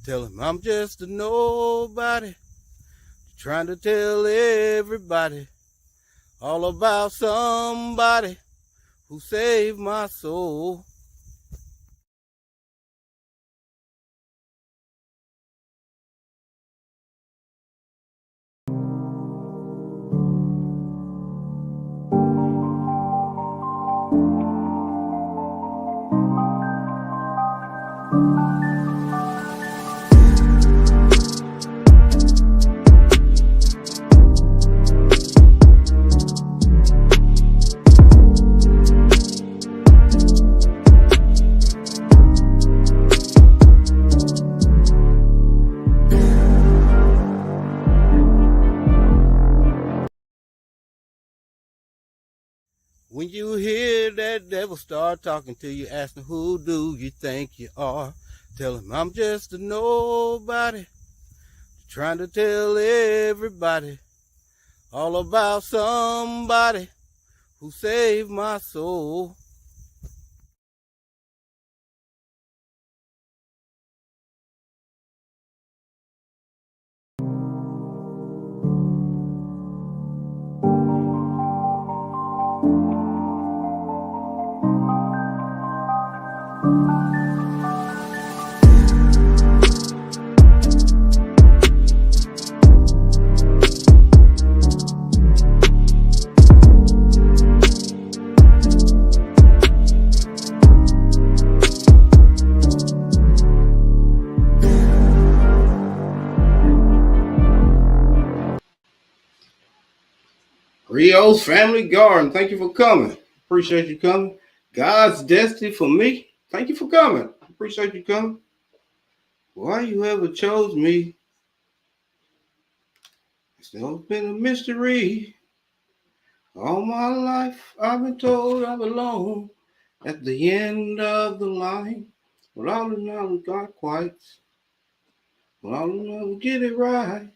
Tell him I'm just a nobody, trying to tell everybody all about somebody who saved my soul. When you hear that devil start talking to you, asking who do you think you are, tell him I'm just a nobody, trying to tell everybody all about somebody who saved my soul. Rio's Family Garden, thank you for coming. Appreciate you coming. God's Destiny for me, thank you for coming. Appreciate you coming. Why you ever chose me? It's never been a mystery. All my life I've been told I belong at the end of the line. But all in all, we got quite. But all in all, we get it right.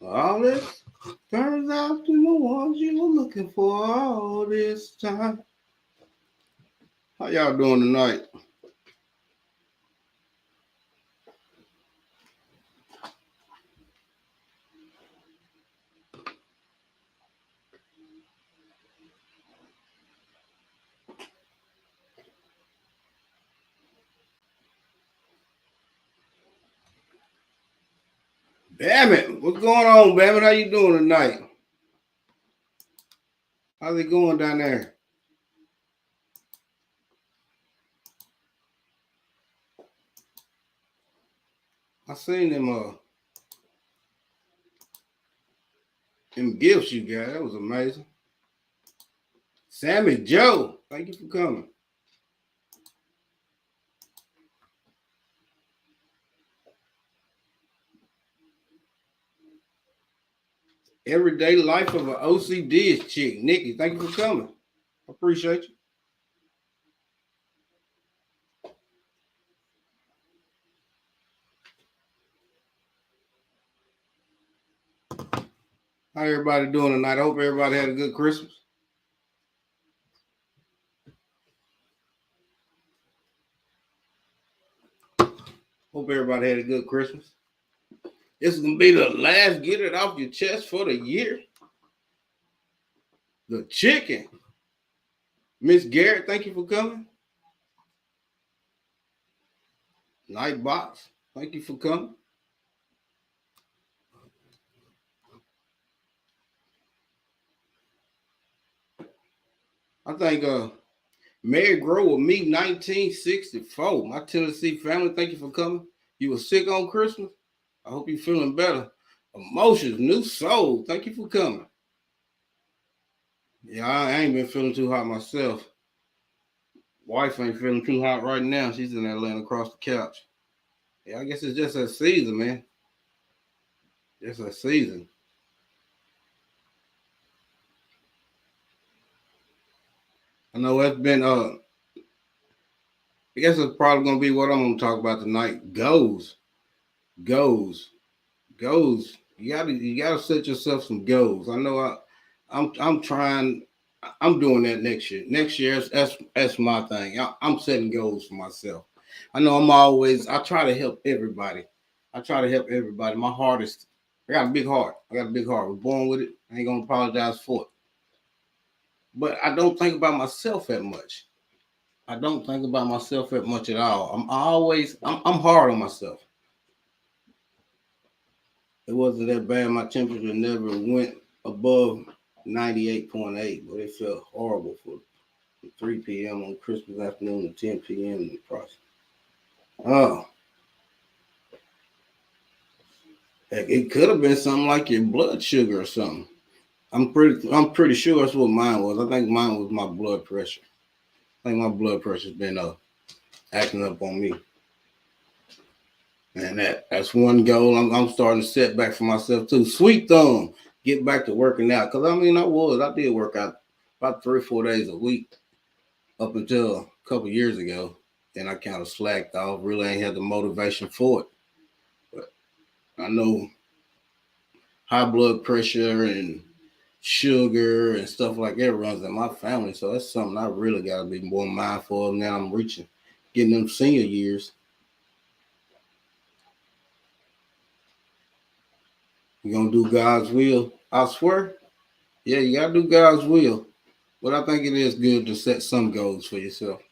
All this turns out to the ones you were looking for all this time. How y'all doing tonight? Damn it. What's going on, Bam? How you doing tonight? How's it going down there? I seen them gifts you got. That was amazing. Sammy Joe, thank you for coming. Everyday life of an OCD chick. Nikki, thank you for coming. I appreciate you. How everybody doing tonight? I hope everybody had a good Christmas. Hope everybody had a good Christmas. This is gonna be the last get it off your chest for the year. The chicken. Miss Garrett, thank you for coming. Nightbox, thank you for coming. I think Mary Grow with me 1964. My Tennessee family, thank you for coming. You were sick on Christmas. I hope you're feeling better. Emotions, New Soul, thank you for coming. Yeah, I ain't been feeling too hot myself. Wife ain't feeling too hot right now. She's in there laying across the couch. Yeah, I guess it's just that season, man. Just that season. I know it's been I guess it's probably gonna be what I'm gonna talk about tonight. Goals. You gotta set yourself some goals. I know I'm trying. I'm doing that next year. Next year, that's my thing. I'm setting goals for myself. I know I try to help everybody. I try to help everybody. My heart is, I got a big heart. I got a big heart. I was born with it. I ain't gonna apologize for it. But I don't think about myself that much. I don't think about myself that much at all. I'm hard on myself. It wasn't that bad. My temperature never went above 98.8, but it felt horrible for 3 p.m. on Christmas afternoon to 10 p.m. in the process. Oh, heck, it could have been something like your blood sugar or something. I'm pretty sure that's what mine was. I think mine was my blood pressure. I think my blood pressure's been acting up on me. And that's one goal I'm starting to set back for myself too. Sweet thumb, get back to working out. Cause I did work out about 3 or 4 days a week up until a couple years ago. Then I kind of slacked off. Really ain't had the motivation for it. But I know high blood pressure and sugar and stuff like that runs in my family. So that's something I really got to be more mindful of now. I'm getting them senior years. You gonna do God's will? I swear. Yeah, you gotta do God's will. But I think it is good to set some goals for yourself.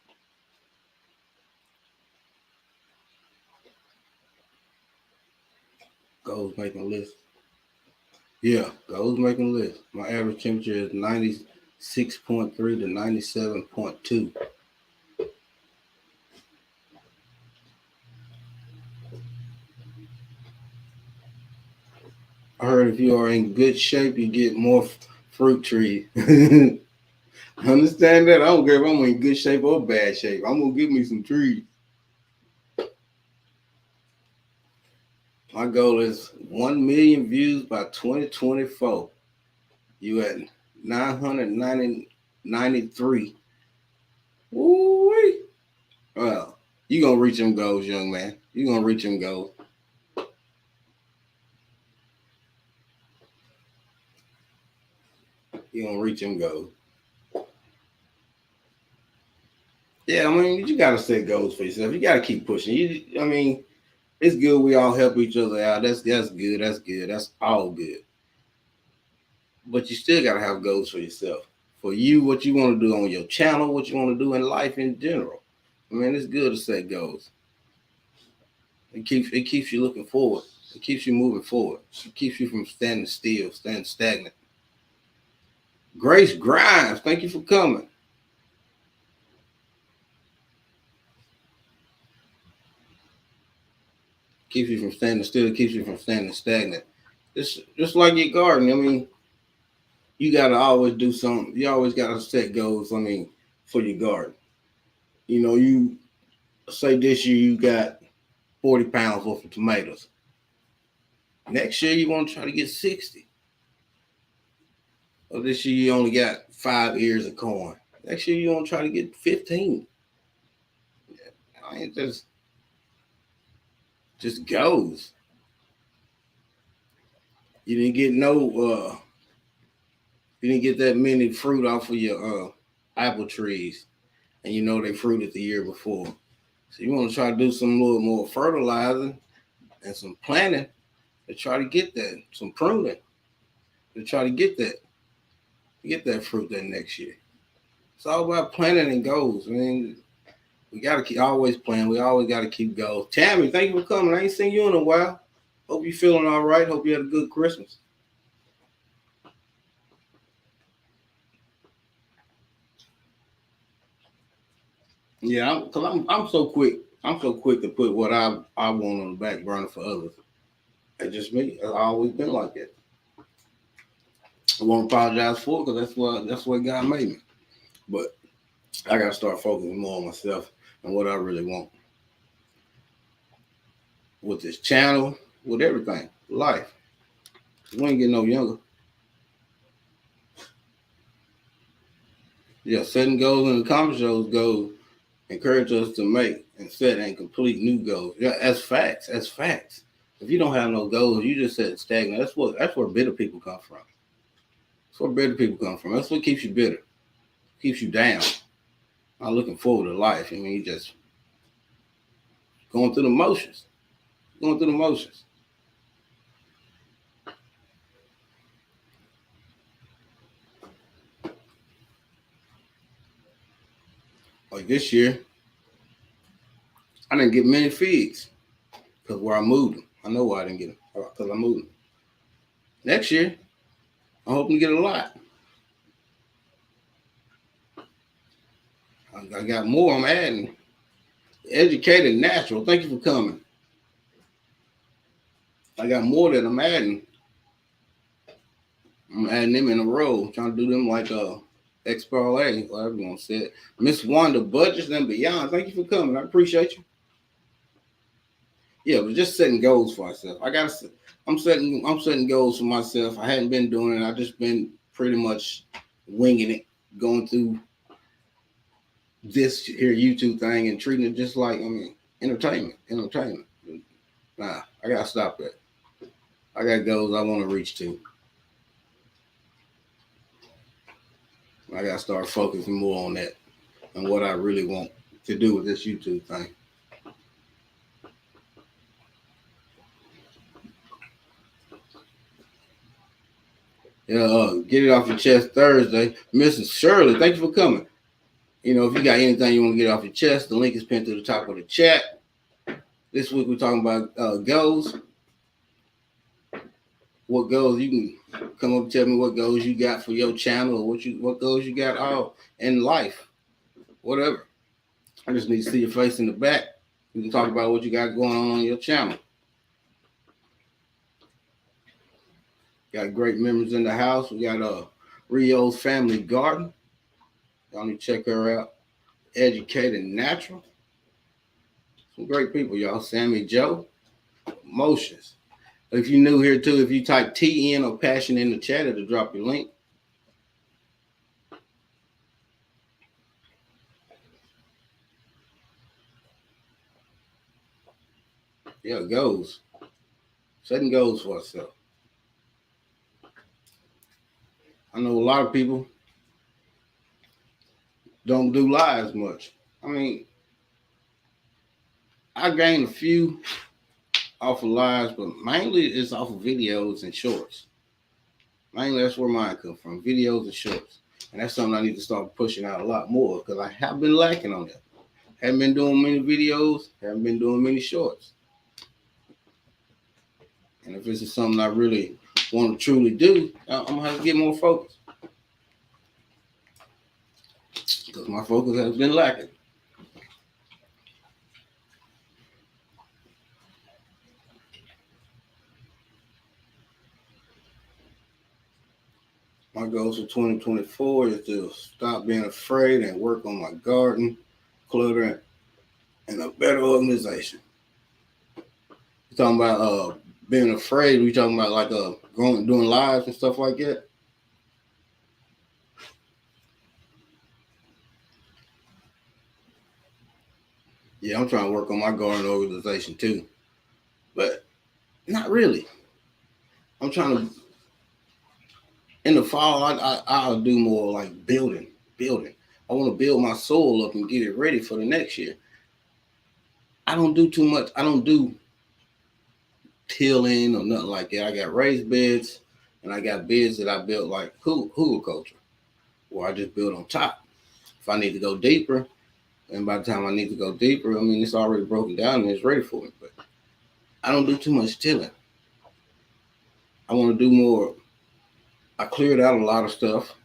Goals making a list. Yeah, goals making a list. My average temperature is 96.3 to 97.2. I heard if you are in good shape, you get more fruit trees. Understand that? I don't care if I'm in good shape or bad shape. I'm gonna give me some trees. My goal is 1 million views by 2024. You at 993. Woo-wee. Well, you gonna reach them goals, young man. You gonna reach them goals. You gonna reach them goals. Yeah, I mean, you gotta set goals for yourself. You gotta keep pushing. I mean, it's good we all help each other out. That's good. That's good. That's all good. But you still gotta have goals for yourself. For you, what you want to do on your channel, what you want to do in life in general. I mean, it's good to set goals. It keeps you looking forward. It keeps you moving forward. It keeps you from standing still, standing stagnant. Grace Grimes, thank you for coming. Keeps you from standing still. It keeps you from standing stagnant. It's just like your garden. I mean, you gotta always do something. You always gotta set goals. I mean, for your garden. You say this year you got 40 pounds worth of tomatoes. Next year you want to try to get 60. Or this year you only got 5 ears of corn. Next year you want to try to get 15. I mean, just goes. You didn't get you didn't get that many fruit off of your apple trees, and they fruited the year before. So you want to try to do some little more fertilizing and some planting to try to get that, some pruning to try to get that fruit that next year. It's all about planning and goals. I mean, we gotta keep always planning. We always gotta keep goals. Tammy, thank you for coming. I ain't seen you in a while. Hope you feeling all right. Hope you had a good Christmas. Yeah, I'm so quick. I'm so quick to put what I want on the back burner for others. It's just me. I've always been like that. I won't apologize for it because that's what God made me. But I gotta start focusing more on myself and what I really want with this channel, with everything, life. We ain't getting no younger. Yeah, setting goals and accomplishing those goals encourage us to make and set and complete new goals. Yeah, that's facts. That's facts. If you don't have no goals, you just set stagnant. That's where bitter people come from. That's where bitter people come from. That's what keeps you bitter, keeps you down. Not looking forward to life. I mean, you just Going through the motions. Going through the motions. Like this year, I didn't get many feeds because where I moved them. I know why I didn't get them because I moved them. Next year, I'm hoping to get a lot. I got more. I'm adding. Educated Natural. Thank you for coming. I got more that I'm adding. I'm adding them in a row, trying to do them like XPRA, whatever you want to say it. Miss Wanda, Budgets and Beyond. Thank you for coming. I appreciate you. Yeah, but just setting goals for myself. I'm setting goals for myself. I hadn't been doing it. I just been pretty much winging it, going through this here YouTube thing and treating it just like entertainment. Nah, I gotta stop that. I got goals I want to reach to. I gotta start focusing more on that and what I really want to do with this YouTube thing. Yeah, get it off your chest Thursday. Mrs. Shirley, thank you for coming. You know, if you got anything you want to get off your chest, the link is pinned to the top of the chat. This week we're talking about goals. What goals you can come up and tell me what goals you got for your channel or what goals you got all in life, whatever. I just need to see your face in the back. We can talk about what you got going on your channel. Got great members in the house. We got Rio's Family Garden. Y'all need to check her out. Educated Natural. Some great people, y'all. Sammy Joe. Motions. If you're new here too, if you type TN or Passion in the chat, it'll drop your link. Yeah, goals. Setting goals for ourselves. I know a lot of people don't do lives much. I mean, I gained a few off of lives, but mainly it's off of videos and shorts. Mainly that's where mine come from, videos and shorts. And that's something I need to start pushing out a lot more because I have been lacking on that. Haven't been doing many videos, haven't been doing many shorts. And if this is something I really want to truly do, I'm going to have to get more focused. Because my focus has been lacking. My goals for 2024 is to stop being afraid and work on my garden, clutter, and a better organization. You're talking about being afraid. We talking about like doing lives and stuff like that. Yeah, I'm trying to work on my garden organization too, but not really. I'm trying to. In the fall, I'll do more like building. I want to build my soil up and get it ready for the next year. I don't do too much. I don't do tilling or nothing like that. I got raised beds and I got beds that I built like hugelkultur, where I just build on top. If I need to go deeper, and by the time I need to go deeper, I mean, it's already broken down and it's ready for me. But I don't do too much tilling. I want to do more. I cleared out a lot of stuff,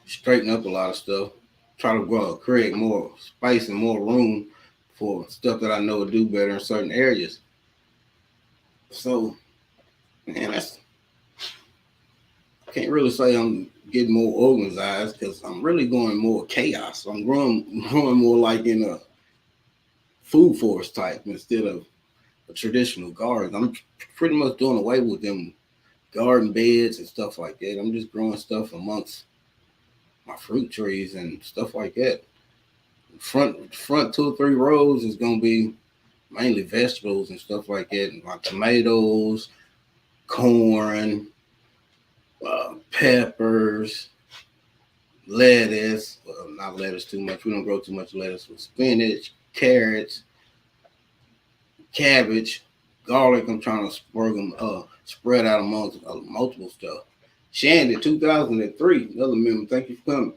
straighten up a lot of stuff, try to create more space and more room for stuff that I know will do better in certain areas. So, man, I can't really say I'm getting more organized because I'm really going more chaos. I'm growing more like in a food forest type instead of a traditional garden. I'm pretty much doing away with them garden beds and stuff like that. I'm just growing stuff amongst my fruit trees and stuff like that. Front 2 or 3 rows is gonna be mainly vegetables and stuff like that. And my tomatoes, corn, peppers, lettuce. Well, not lettuce too much. We don't grow too much lettuce. With spinach, carrots, cabbage, garlic. I'm trying to spread out amongst multiple stuff. Shandy, 2003, another member. Thank you for coming.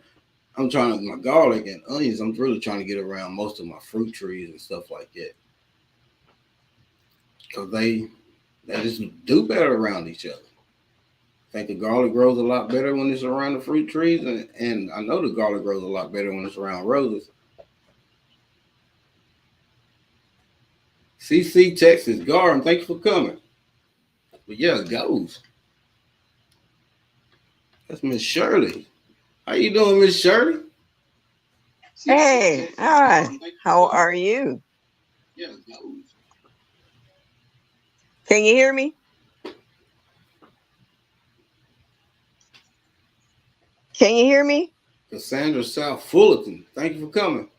I'm trying to my garlic and onions. I'm really trying to get around most of my fruit trees and stuff like that because they just do better around each other. I think the garlic grows a lot better when it's around the fruit trees, and I know the garlic grows a lot better when it's around roses. CC Texas Garden, thank you for coming. But yeah, it goes. That's Miss Shirley. How you doing, Miss Shirley? Hey, hi. How are you? Yeah, it goes. Can you hear me? Can you hear me? Cassandra South Fullerton, thank you for coming.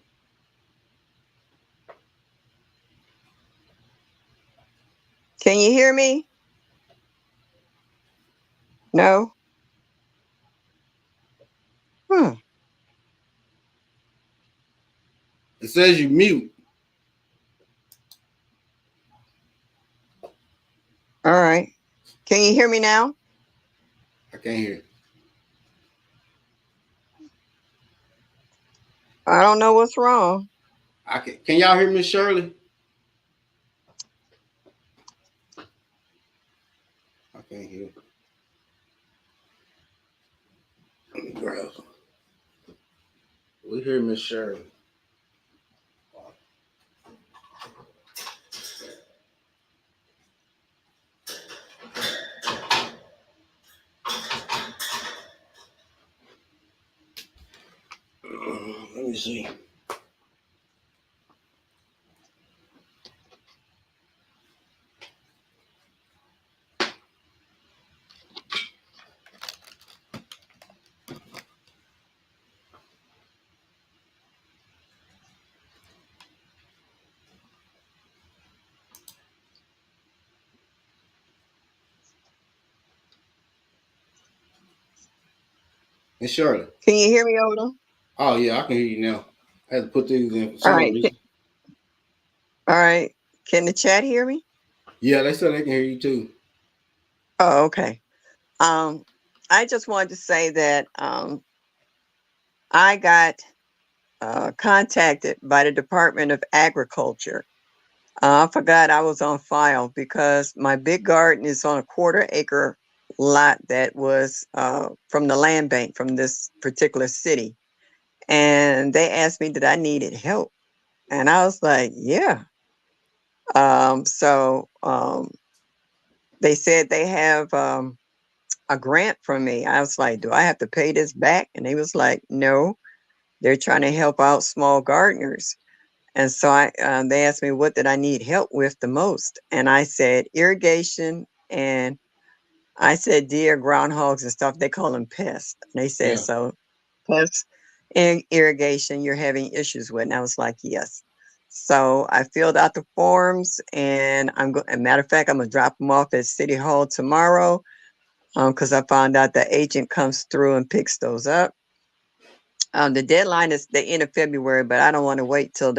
Can you hear me? No? Hmm. It says you mute. All right. Can you hear me now? I can't hear. I don't know what's wrong. Can y'all hear Miss Shirley? I can't hear. Let me grab some. We hear Miss Shirley. Let me see. Miss Shirley. Can you hear me, Oda? Oh yeah, I can hear you now. I had to put these in for All some right. reason. All right. Can the chat hear me? Yeah, they said they can hear you too. Oh, okay. I just wanted to say that I got contacted by the Department of Agriculture. I forgot I was on file because my big garden is on a 1/4 acre lot that was from the land bank from this particular city. And they asked me that I needed help. And I was like, yeah. So they said they have a grant from me. I was like, do I have to pay this back? And they was like, no, they're trying to help out small gardeners. And so they asked me what did I need help with the most, and I said irrigation, and I said deer, groundhogs, and stuff. They call them pests. And they said Yeah. so pests and irrigation you're having issues with, and I was like yes. So I filled out the forms, and a matter of fact, I'm gonna drop them off at City Hall tomorrow, because I found out the agent comes through and picks those up. The deadline is the end of February, but I don't want to wait till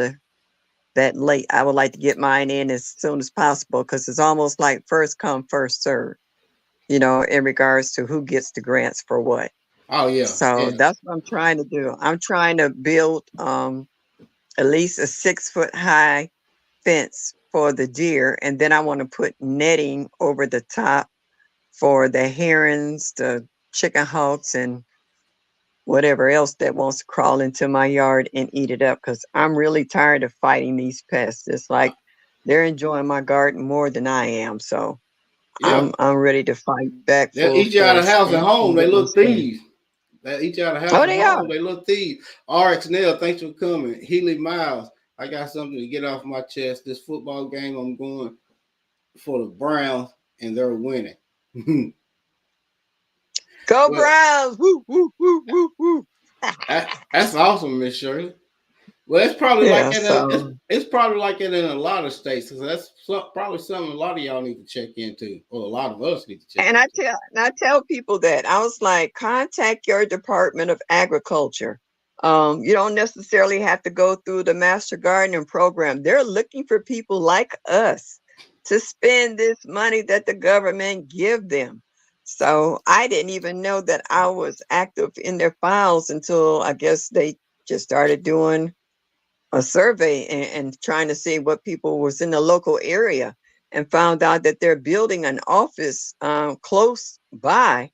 that late. I would like to get mine in as soon as possible because it's almost like first come, first serve, in regards to who gets the grants for what. Oh yeah. So Yeah. that's what I'm trying to do. I'm trying to build at least a 6 foot high fence for the deer, and then I want to put netting over the top for the herons, the chicken hawks, and whatever else that wants to crawl into my yard and eat it up because I'm really tired of fighting these pests. It's like they're enjoying my garden more than I am. So Yeah. I'm ready to fight back They'll full eat you out of force house and and home. They get little this done. thieves. They eat you out of house Oh, and they are. home. They little thieves. RX Nail, thanks for coming. Healy Miles, I got something to get off my chest. This football game, I'm going for the Browns, and they're winning. Go Well, Browns! Woo, woo, woo, woo, woo. that's awesome, Miss Shirley. Well, it's probably like Yeah, that. so It's probably like it in a lot of states because that's probably something a lot of y'all need to check into, or a lot of us need to check and into. I tell people that I was like, contact your Department of Agriculture. You don't necessarily have to go through the Master Gardening program. They're looking for people like us to spend this money that the government give them. So I didn't even know that I was active in their files until I guess they just started doing a survey and trying to see what people was in the local area, and found out that they're building an office close by,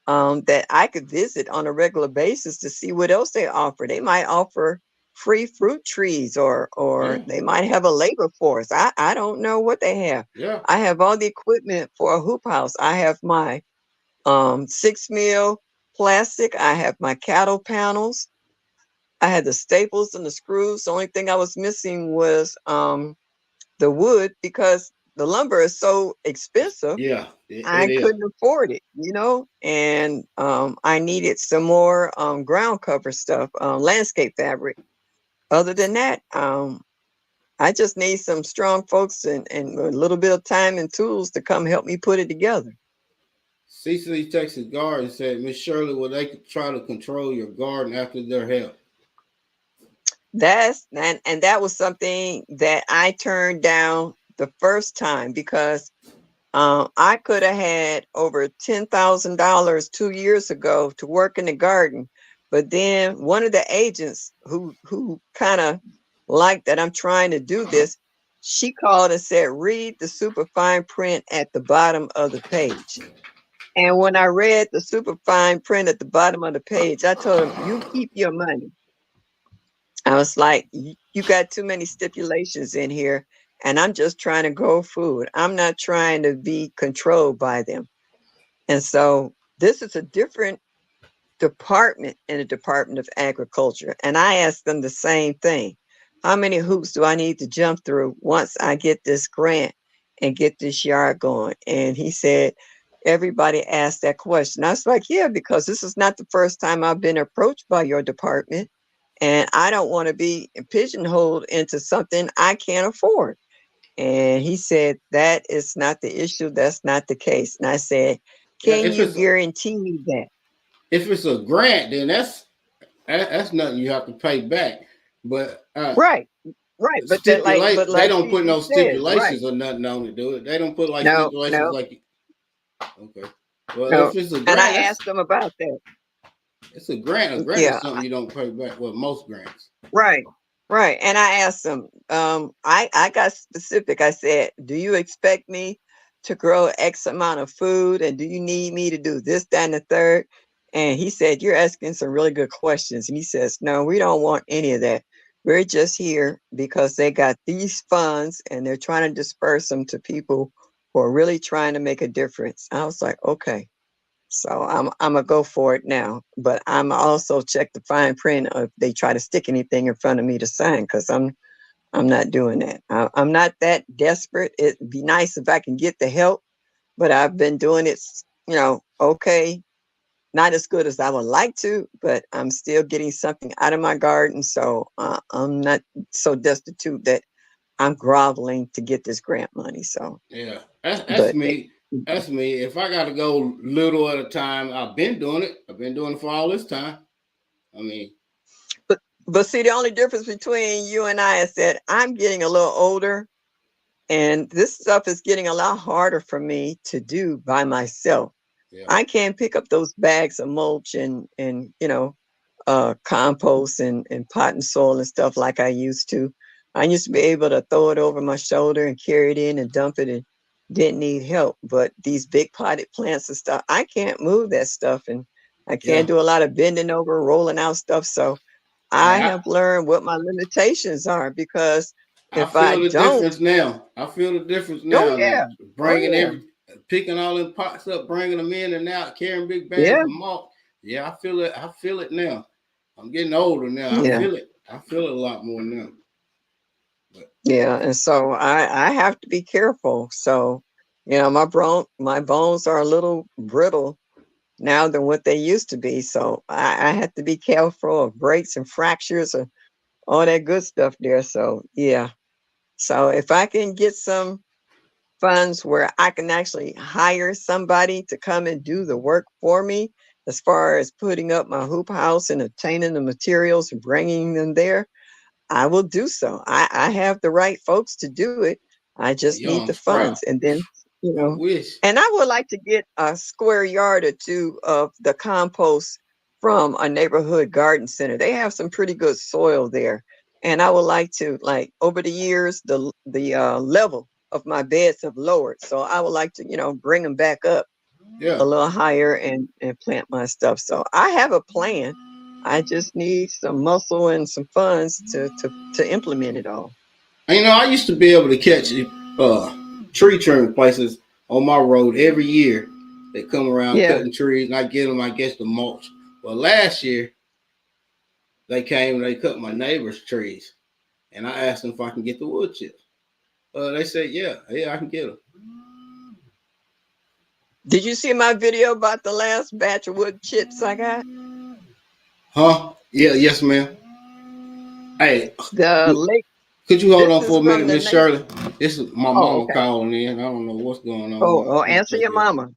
that I could visit on a regular basis to see what else they offer. They might offer free fruit trees, or Yeah. they might have a labor force. I don't know what they have. Yeah. I have all the equipment for a hoop house. I have my 6 mil plastic. I have my cattle panels. I had the staples and the screws. The only thing I was missing was the wood, because the lumber is so expensive. Yeah. I It is. couldn't afford it, and I needed some more ground cover stuff, landscape fabric. Other than that, I just need some strong folks and a little bit of time and tools to come help me put it together. CC Texas Garden said, Miss Shirley, will they try to control your garden after their help? And that was something that I turned down the first time, because I could have had over $10,000 2 years ago to work in the garden, but then one of the agents who kind of liked that I'm trying to do this, she called and said, "Read the super fine print at the bottom of the page." And when I read the super fine print at the bottom of the page, I told him, "You keep your money." I was like, You got too many stipulations in here, and I'm just trying to grow food. I'm not trying to be controlled by them." And so this is a different department in the Department of Agriculture. And I asked them the same thing. How many hoops do I need to jump through once I get this grant and get this yard going? And he said, everybody asked that question. I was like, yeah, because this is not the first time I've been approached by your department. And I don't want to be pigeonholed into something I can't afford. And he said, that is not the issue. That's not the case. And I said, Yeah, can you guarantee me that? if it's a grant, then that's nothing you have to pay back. But Right, right. stipulate, But they like don't put CC no said, right. stipulations or nothing on it, do it? They don't put like No, stipulations no, like, okay. Well, no. if it's a And I grant, that's asked them about that. it's a grant. A grant is Yeah, something you don't pay back. Well, most grants. right, right. And I asked them, I got specific. I said, do you expect me to grow X amount of food? And do you need me to do this, that, and the third? And he said, you're asking some really good questions. And he says, no, we don't want any of that. We're just here because they got these funds and they're trying to disperse them to people who are really trying to make a difference. I was like, okay. So I'm gonna go for it now, but I'm also check the fine print if they try to stick anything in front of me to sign, because I'm not doing that. I'm not that desperate. It'd be nice if I can get the help, but I've been doing it, okay, not as good as I would like to, but I'm still getting something out of my garden. So I'm not so destitute that I'm groveling to get this grant money. So, Yeah, that's but me. That's me. If I got to go little at a time, I've been doing it. I've been doing it for all this time. I mean, but but see, the only difference between you and I is that I'm getting a little older, and this stuff is getting a lot harder for me to do by myself. yeah, I can't pick up those bags of mulch and compost and pot and soil and stuff like I used to. I used to be able to throw it over my shoulder and carry it in and dump it, and didn't need help. But these big potted plants and stuff, I can't move that stuff, and I yeah, can't do a lot of bending over, rolling out stuff. So I yeah. have learned what my limitations are, because I if I feel the don't, difference now. I feel the difference oh now. That yeah, oh bringing yeah, picking all them pots up, bringing them in and out, carrying big bags yeah, of mulch. Yeah, I feel it. I feel it now. I'm getting older now. I yeah. feel it. I feel it a lot more now. But Yeah, and so I have to be careful. So, my bones are a little brittle now than what they used to be. So I have to be careful of breaks and fractures and all that good stuff there. So yeah. So if I can get some funds where I can actually hire somebody to come and do the work for me, as far as putting up my hoop house and obtaining the materials and bringing them there, I will do so. I have the right folks to do it. I just need the Young funds. sprout. And then, you I know, wish. and I would like to get a square yard or two of the compost from a neighborhood garden center. They have some pretty good soil there. And I would like to, like, over the years, the level of my beds have lowered. So I would like to, bring them back up Yeah. a little higher and plant my stuff. So I have a plan. I just need some muscle and some funds to implement it all. And, I used to be able to catch tree trimming places on my road every year. They come around Yeah. cutting trees, and I get them, I guess, the mulch. Well, last year they came and they cut my neighbor's trees, and I asked them if I can get the wood chips. They said, yeah, I can get them. Did you see my video about the last batch of wood chips I got? Huh? Yeah, yes, ma'am. Hey, The lake. could you hold This on is for a from minute, the Miss neighbor. Shirley? This is my Oh, mama okay. calling in. I don't know what's going on. Oh, Let me answer take your it. mama.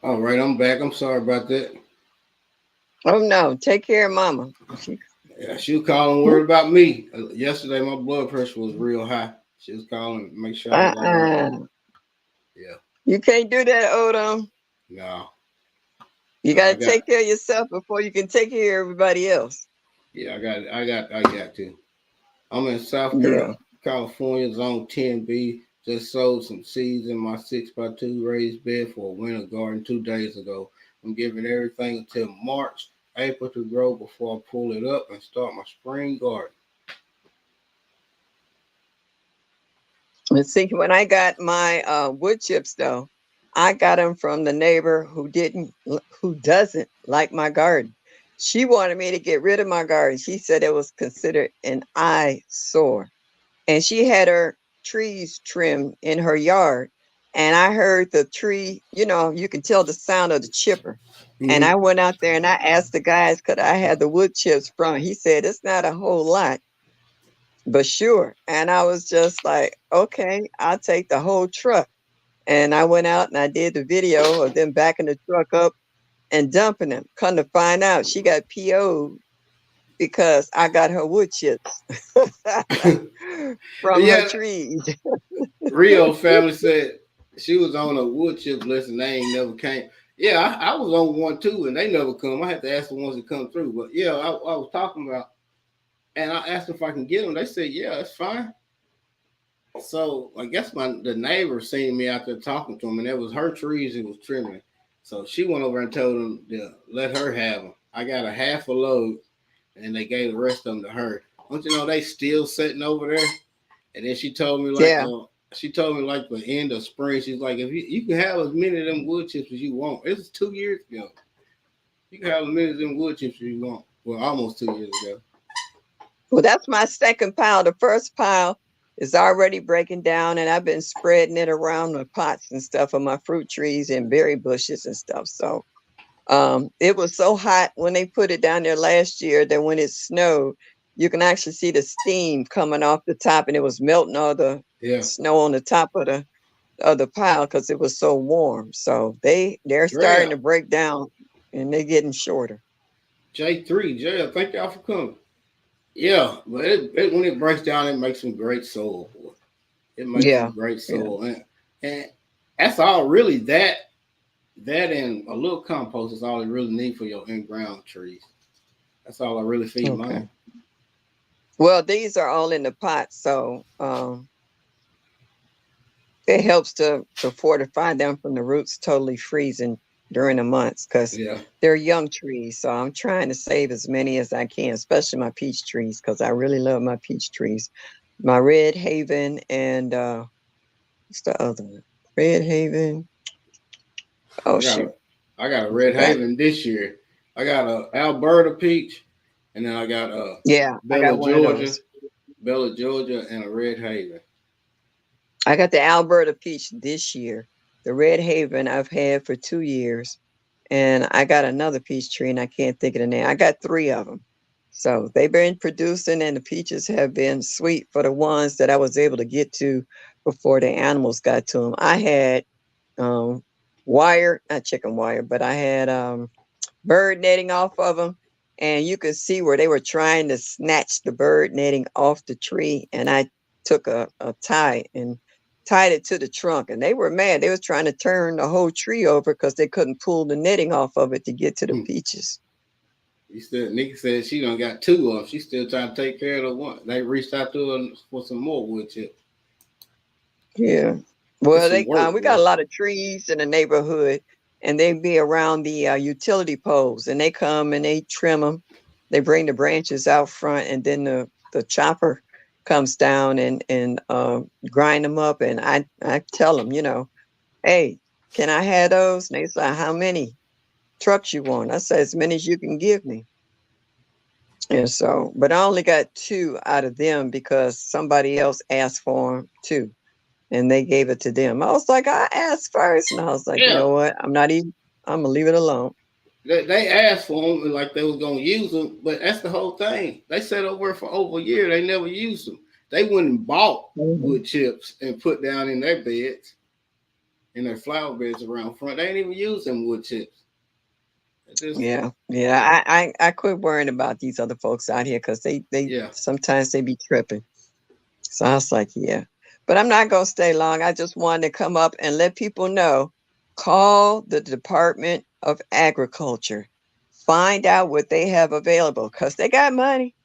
All right, I'm back. I'm sorry about that. Oh no, take care of mama. Yeah, she was calling worried about me. Yesterday, my blood pressure was real high. She was calling to make sure I was all right. Uh-uh. Yeah, You can't do that, Odom. no, You no, I gotta got, take care of yourself before you can take care of everybody else. yeah, I got to. I'm in South Yeah. California, Zone 10B. Just sowed some seeds in my 6x2 raised bed for a winter garden 2 days ago. I'm giving everything until March, April to grow before I pull it up and start my spring garden. And see, when I got my wood chips though, I got them from the neighbor who doesn't like my garden. She wanted me to get rid of my garden. She said it was considered an eyesore. And she had her trees trimmed in her yard. And I heard the tree, you can tell the sound of the chipper. And I Mm-hmm. went out there and I asked the guys, could I have the wood chips from? He said, it's not a whole lot, but sure. And I was just like, okay, I'll take the whole truck. And I went out and I did the video of them backing the truck up and dumping them. Come to find out, she got PO'd because I got her wood chips from her Yeah, trees. Rio family said she was on a wood chip list and they ain't never came. Yeah, I was on one too and they never come. I had to ask the ones that come through. But yeah, I was talking about, and I asked if I can get them. They said, yeah, it's fine. So I guess the neighbor seen me out there talking to him, and it was her trees he was trimming. So she went over and told him to let her have them. I got a half a load, and they gave the rest of them to her. Don't you know they still sitting over there? And then Yeah. she told me like the end of spring. She's like, if you can have as many of them wood chips as you want. It was 2 years ago. You can have as many of them wood chips as you want. Well, almost 2 years ago. Well, that's my second pile. The first pile is already breaking down, and I've been spreading it around the pots and stuff of my fruit trees and berry bushes and stuff. So it was so hot when they put it down there last year that when it snowed, you can actually see the steam coming off the top, and it was melting all the Yeah. snow on the top of the pile because it was so warm. So they're starting Drea, to break down, and they're getting shorter. J3, J, thank y'all for coming. Yeah, but when it breaks down, it makes some great soil. It makes some Yeah, great yeah, soil, and that's all really that and a little compost is all you really need for your in ground trees. That's all I really feed Okay. mine. Well, these are all in the pot, so it helps to fortify them from the roots totally freezing during the months because Yeah. they're young trees. So I'm trying to save as many as I can, especially my peach trees, because I really love my peach trees. My Red Haven and what's the other one? Red Haven. Oh I got a shoot, I got a I Red forgot. Haven this year. I got a Alberta peach, and then I got a Yeah, I Bella got one of Georgia, those. Bella Georgia, and a Red Haven. I got the Alberta peach this year. The Red Haven I've had for 2 years. And I got another peach tree and I can't think of the name. I got 3 of them. So they've been producing and the peaches have been sweet for the ones that I was able to get to before the animals got to them. I had um, wire, not chicken wire, but I had bird netting off of them. And you could see where they were trying to snatch the bird netting off the tree. And I took a tie and tied it to the trunk. And they were mad. They was trying to turn the whole tree over because they couldn't pull the netting off of it to get to the Hmm. peaches. Nikki said she done got 2 of them. She's still trying to take care of the one. They reached out to her for some more wood chips. Yeah. It's Well, some they work, we got boy. a lot of trees in the neighborhood, and they be around the utility poles, and they come and they trim them. They bring the branches out front, and then the chopper comes down and grind them up. And I tell them, hey, can I have those? And they say, how many trucks you want? I say, as many as you can give me. And so, but I only got 2 out of them because somebody else asked for them too and they gave it to them. I was like, I asked first, and I was like, you Yeah, know what? I'm gonna leave it alone. they asked for them like they was gonna use them, but that's the whole thing. They sat over for over a year. They never used them. They went and bought Mhm. wood chips and put down in their beds, in their flower beds around front. They ain't even use them wood chips. It just Yeah, yeah. I quit worrying about these other folks out here because they yeah. sometimes they be tripping. So I was like, yeah. But I'm not gonna stay long. I just wanted to come up and let people know. Call the Department of Agriculture. Find out what they have available because they got money.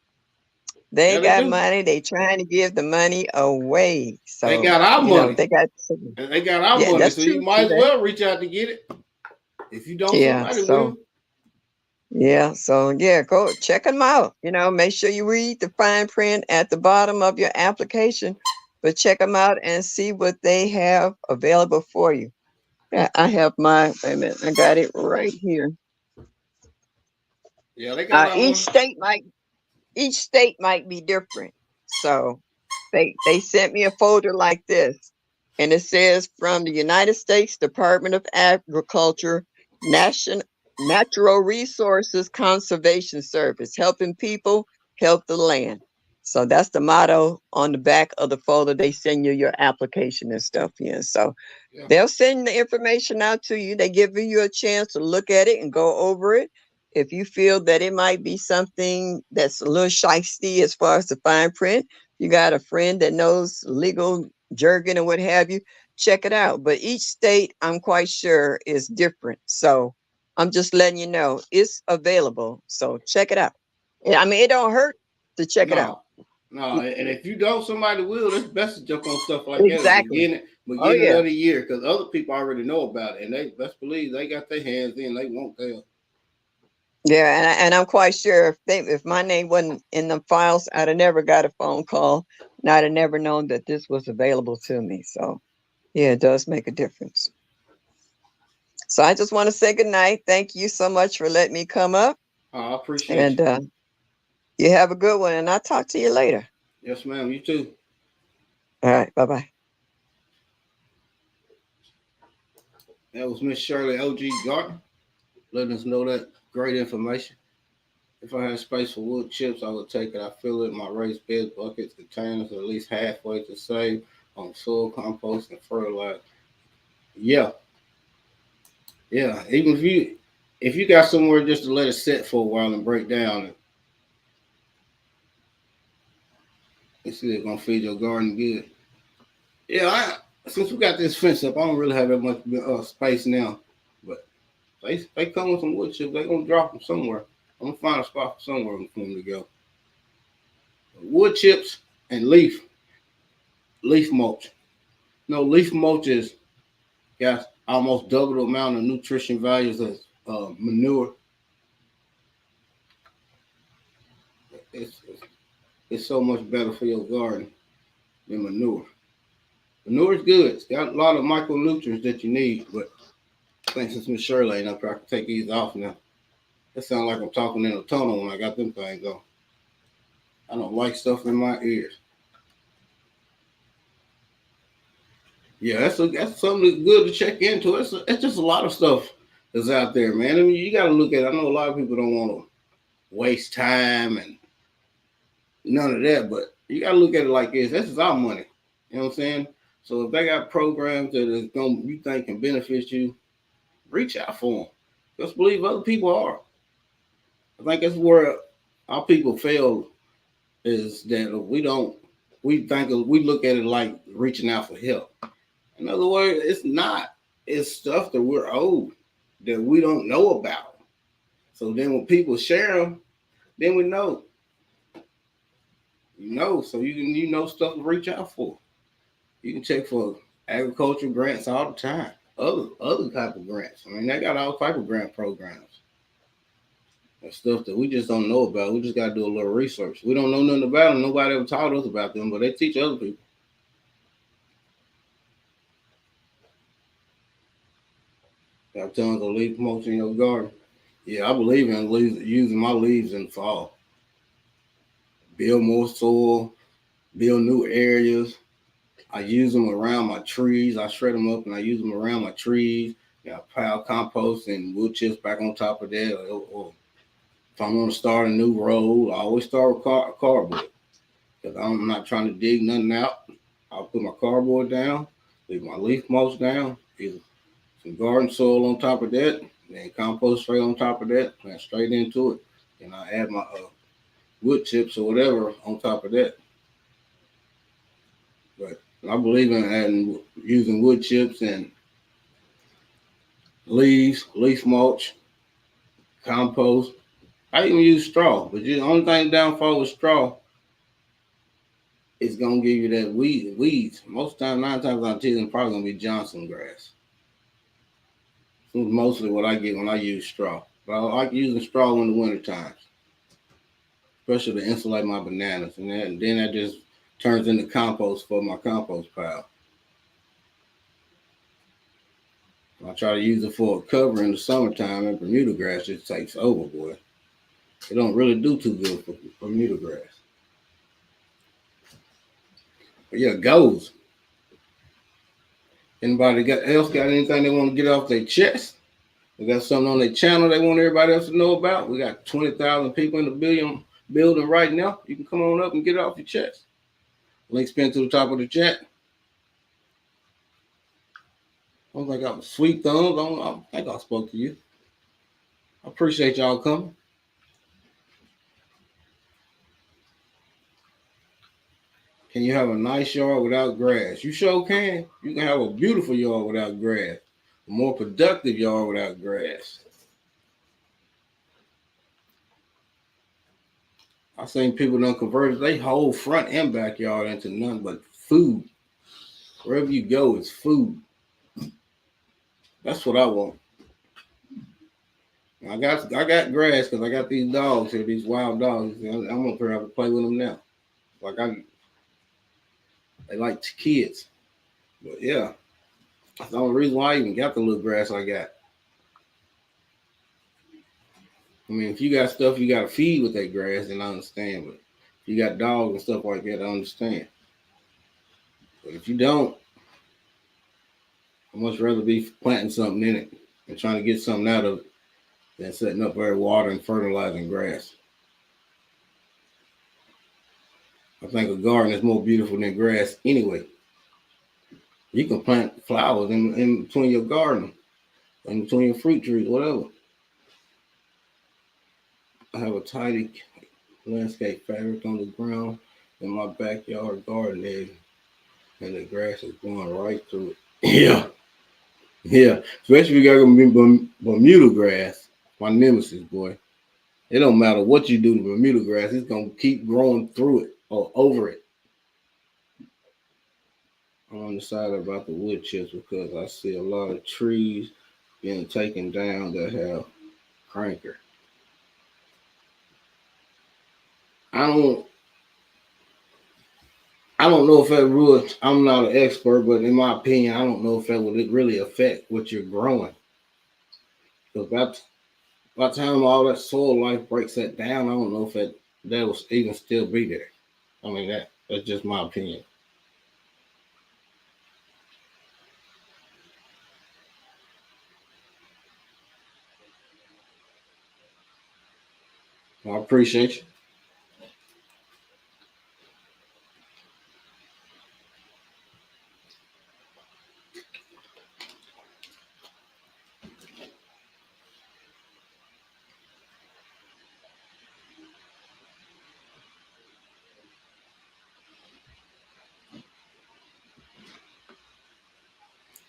They Yeah, they got do. money. They trying to give the money away. They So, got our money. they got And they got our yeah, money. that's So you true. might See as that? well reach out to get it. If you don't, Yeah. somebody will. So, yeah. So, yeah, go check them out. Make sure you read the fine print at the bottom of your application, but check them out and see what they have available for you. Yeah, I have my, wait a minute, I got it right here. Yeah, they got Uh, our each money. state might each state might be different. So they sent me a folder like this, and it says from the United States Department of Agriculture, National Natural Resources Conservation Service, helping people help the land. So that's the motto on the back of the folder. They send you your application and stuff in. So Yeah. they'll send the information out to you. They give you a chance to look at it and go over it. If you feel that it might be something that's a little shisty as far as the fine print, you got a friend that knows legal jargon and what have you, check it out. But each state, I'm quite sure, is different. So I'm just letting you know it's available. So check it out. I mean, it don't hurt to check it out. No. No. And if you don't, somebody will. It's best to jump on stuff like that at the Exactly. Oh beginning yeah. of the year because other people already know about it. And they best believe they got their hands in. They won't tell. Yeah, and I'm quite sure if my name wasn't in the files, I'd have never got a phone call, and I'd have never known that this was available to me. So yeah, it does make a difference. So I just want to say good night. Thank you so much for letting me come up, I appreciate and you. you have a good one. And I'll talk to you later. Yes, ma'am. You too. All right, bye bye. That was Miss Shirley O.G. Garton letting us know that great information. If I had space for wood chips, I would take it. I fill it in my raised bed buckets, containers at least halfway to save on soil compost and fertilizer. Yeah, yeah. Even if you got somewhere just to let it sit for a while and break down, and see it's gonna feed your garden good. Yeah, since we got this fence up, I don't really have that much space now. But they come with some wood chips. They gonna drop them somewhere. I'm gonna find a spot somewhere for them to go. Wood chips and leaf mulch. No, leaf mulch is got almost double the amount of nutrition values as manure. It's, it's it's so much better for your garden than manure. Manure is good. It's got a lot of micronutrients that you need, but I think since Miss Shirley ain't up here, I can take these off now. It sounds like I'm talking in a tunnel when I got them things on. I don't like stuff in my ears. Yeah, that's something good to check into. It's just a lot of stuff that's out there, man. I mean, you got to look at it. I know a lot of people don't want to waste time and none of that, but you got to look at it like this. This is our money. You know what I'm saying? So if they got programs that is going you think can benefit you, reach out for them. Just believe other people are. I think that's where our people fail is that we look at it like reaching out for help. In other words, it's not. It's stuff that we're owed that we don't know about. So then when people share them, then we know. You know, so you know stuff to reach out for. You can check for agricultural grants all the time. Other type of grants. I mean, they got all type of grant programs. And stuff that we just don't know about. We just got to do a little research. We don't know nothing about them. Nobody ever taught us about them, but they teach other people. Got tons of leaf mulch in your garden. Yeah, I believe in using my leaves in the fall. Build more soil, build new areas. I use them around my trees. I shred them up and I use them around my trees. I pile compost and wood chips back on top of that. Or if I'm going to start a new road, I always start with cardboard because I'm not trying to dig nothing out. I'll put my cardboard down, leave my leaf mulch down, either some garden soil on top of that, then compost straight on top of that, plant straight into it. And I add my wood chips or whatever on top of that. But I believe in using wood chips and leaf mulch, compost. I even use straw, but the only thing downfall with straw is gonna give you that weeds. Most times, 9 times out of 10, it's probably gonna be Johnson grass. It's mostly what I get when I use straw. But I like using straw in the winter times, especially to insulate my bananas, and then that just turns into compost for my compost pile. I try to use it for a cover in the summertime, and Bermuda grass just takes over, boy. It don't really do too good for Bermuda grass. But yeah, goals. Anybody else got anything they want to get off their chest? We got something on their channel they want everybody else to know about. We got 20,000 people in the building right now. You can come on up and get it off your chest. Link's pinned to the top of the chat. I don't think I was sweet thumbs. I think I spoke to you. I appreciate y'all coming. Can you have a nice yard without grass? You sure can. You can have a beautiful yard without grass. A more productive yard without grass. I've seen people done converted their whole front and backyard into nothing but food. Wherever you go, it's food. That's what I want. I got grass because I got these dogs here, these wild dogs. I'm gonna have to play with them now. They like kids. But yeah, that's the only reason why I even got the little grass I got. I mean, if you got stuff you got to feed with that grass, then I understand. But if you got dogs and stuff like that, I understand. But if you don't, I'd much rather be planting something in it and trying to get something out of it than setting up there watering, fertilizing grass. I think a garden is more beautiful than grass anyway. You can plant flowers in between your garden, in between your fruit trees, whatever. I have a tidy landscape fabric on the ground in my backyard garden area, and the grass is going right through it. Yeah. Especially if you got Bermuda grass, my nemesis, boy. It don't matter what you do to Bermuda grass, it's gonna keep growing through it or over it. I'm undecided about the wood chips because I see a lot of trees being taken down that have cranker. I don't I don't know if that would. I'm not an expert, but in my opinion, I don't know if that would really affect what you're growing. Because by the time all that soil life breaks that down, I don't know if that will even still be there. I mean that's just my opinion. I appreciate you.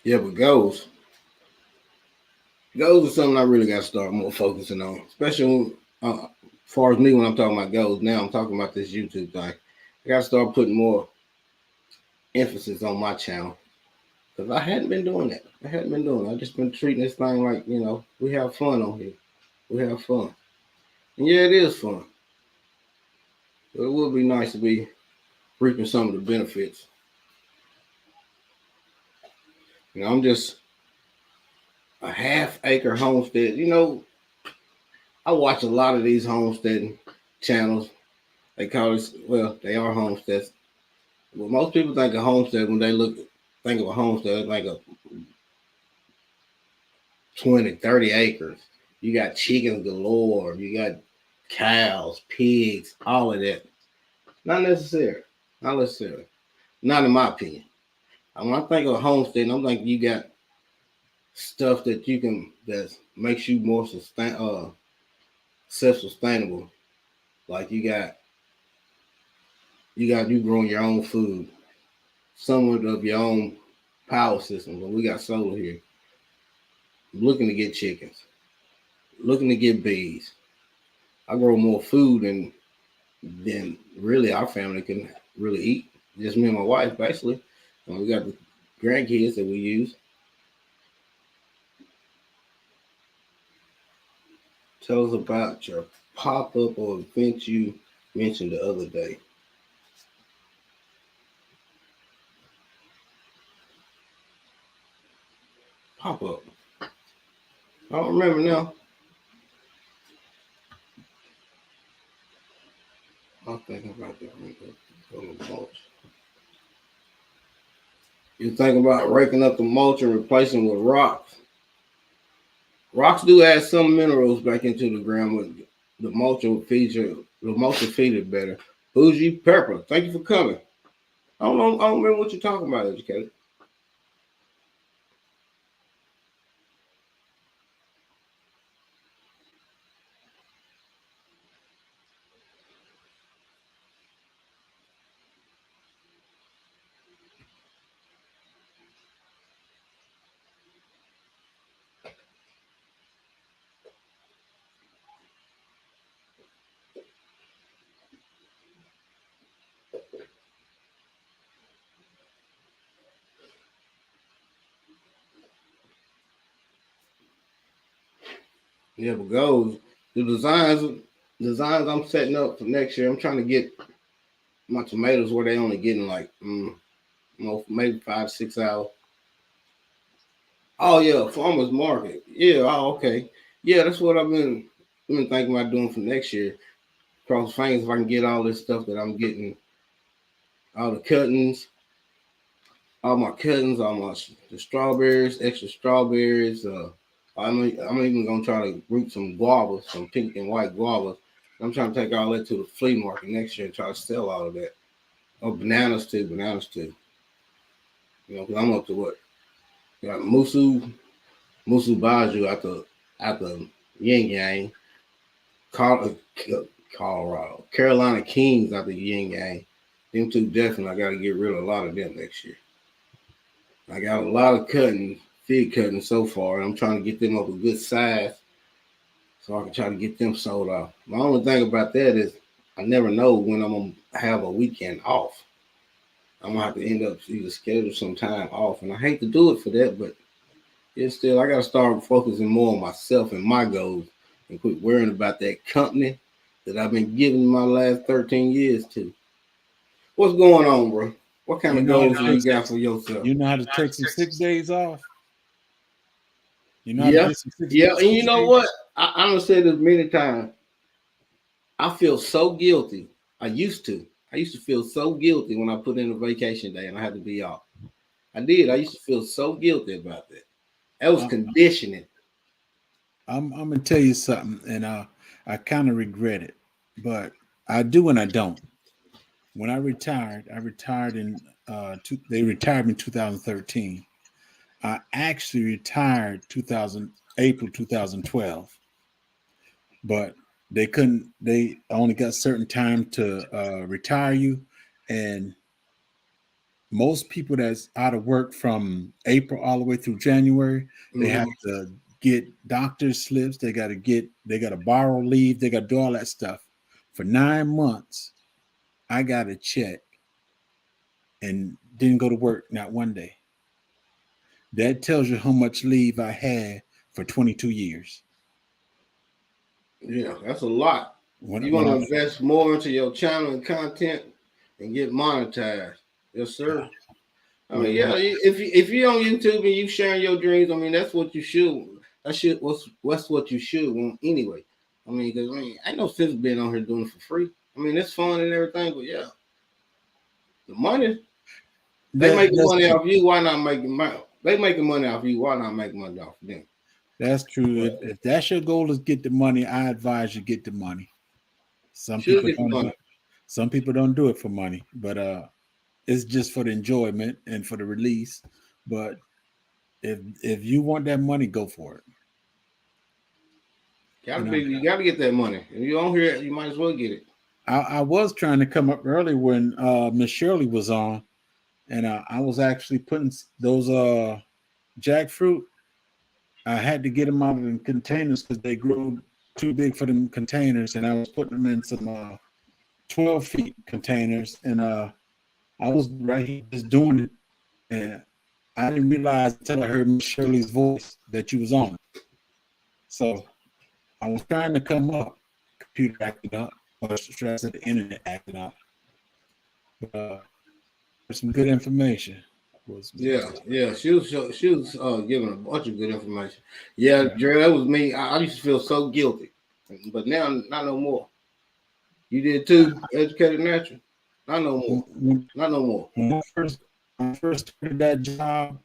Yeah, but goals is something I really got to start more focusing on, especially as far as me when I'm talking about goals. Now I'm talking about this YouTube thing. I got to start putting more emphasis on my channel because I hadn't been doing that. I hadn't been doing it. I just been treating this thing like we have fun on here. We have fun, and yeah, it is fun. But it would be nice to be reaping some of the benefits. I'm just a half-acre homestead. I watch a lot of these homesteading channels. They call this, well, they are homesteads. Well, most people think of homestead when they think of a homestead like a 20, 30 acres. You got chickens galore. You got cows, pigs, all of that. Not necessary. Not necessarily. Not in my opinion. When I think of a homestead, I'm thinking you got stuff that makes you more self-sustainable. Like you growing your own food, somewhat of your own power system. But we got solar here. I'm looking to get chickens, looking to get bees. I grow more food than really our family can really eat. Just me and my wife, basically. And we got the grandkids that we use. Tell us about your pop up or event you mentioned the other day. Pop up. I don't remember now. I'm thinking about that. Mulch. You think about raking up the mulch and replacing with rocks. Rocks do add some minerals back into the ground, but the mulch will feed it better. Bougie Pepper, thank you for coming. I don't know. I don't remember what you're talking about, educator. Yeah, but goals, the designs I'm setting up for next year. I'm trying to get my tomatoes where they only getting like maybe 5 to 6 hours. Oh yeah, farmers market. Yeah. Oh okay. Yeah, that's what I've been thinking about doing for next year. Cross fingers if I can get all this stuff that I'm getting, all the cuttings, all my cuttings, the strawberries, extra strawberries. I'm even gonna try to root some guavas, some pink and white guavas. I'm trying to take all that to the flea market next year and try to sell all of that. Oh, bananas too. 'Cause I'm up to what? Got Musu Baju at the Yin Yang, Colorado, Carolina Kings at the Yin Yang. Them two definitely. I got to get rid of a lot of them next year. I got a lot of fig cutting so far, and I'm trying to get them up a good size so I can try to get them sold off. My only thing about that is I never know when I'm gonna have a weekend off. I'm gonna have to end up either schedule some time off, and I hate to do it for that, but it's still I gotta start focusing more on myself and my goals, and quit worrying about that company that I've been giving my last 13 years to. What's going on, bro? What kind You of know how goals to do you take got for yourself? you know how to take some sick days off. You know how to Yeah, get some yeah, and you sick know days. what? I done said this many times. I feel so guilty. I used to. I used to feel so guilty when I put in a vacation day and I had to be off. I did. I used to feel so guilty about that. That was I, conditioning. I'm gonna tell you something, and I kind of regret it, but I do and I don't. When I retired in they retired me in 2013. I actually retired 2000 April 2012, but they couldn't. They only got certain time to retire you, and most people that's out of work from April all the way through January, they have Mhm. to get doctor's slips. They got to borrow leave. They got to do all that stuff. For 9 months, I got a check and didn't go to work not one day. That tells you how much leave I had for 22 years. Yeah, that's a lot. You When want to I invest more into your channel and content and get monetized. Yes, sir. I mean, when yeah. If you on YouTube and you sharing your dreams, I mean, that's what you should. That should what's what you should want anyway. I mean, because ain't no sense being on here doing it for free. I mean, it's fun and everything, but yeah, the money they making that's money true. off you. Why not making money? They making money off you. Why not make money off them? That's true. But If that's your goal is get the money, I advise you get the money. Some should people get the don't do money. some people don't do it for money, but it's just for the enjoyment and for the release. But if you want that money, go for it. You know, You gotta get that money. If you don't hear it, you might as well get it. I was trying to come up early when Miss Shirley was on, and I was actually putting those jackfruit. I had to get them out of the containers because they grew too big for them containers, and I was putting them in some 12 feet containers, and I was right here just doing it, and I didn't realize until I heard Miss Shirley's voice that you was on. So I was trying to come up, computer acted up, or should I say the internet acted up. But there's some good information. Yeah, yeah. She was giving a bunch of good information. Yeah, Yeah. Dre, that was me. I used to feel so guilty, but now not no more. You did too, educated natural. Not no more. When, Not no more. when I first started that job,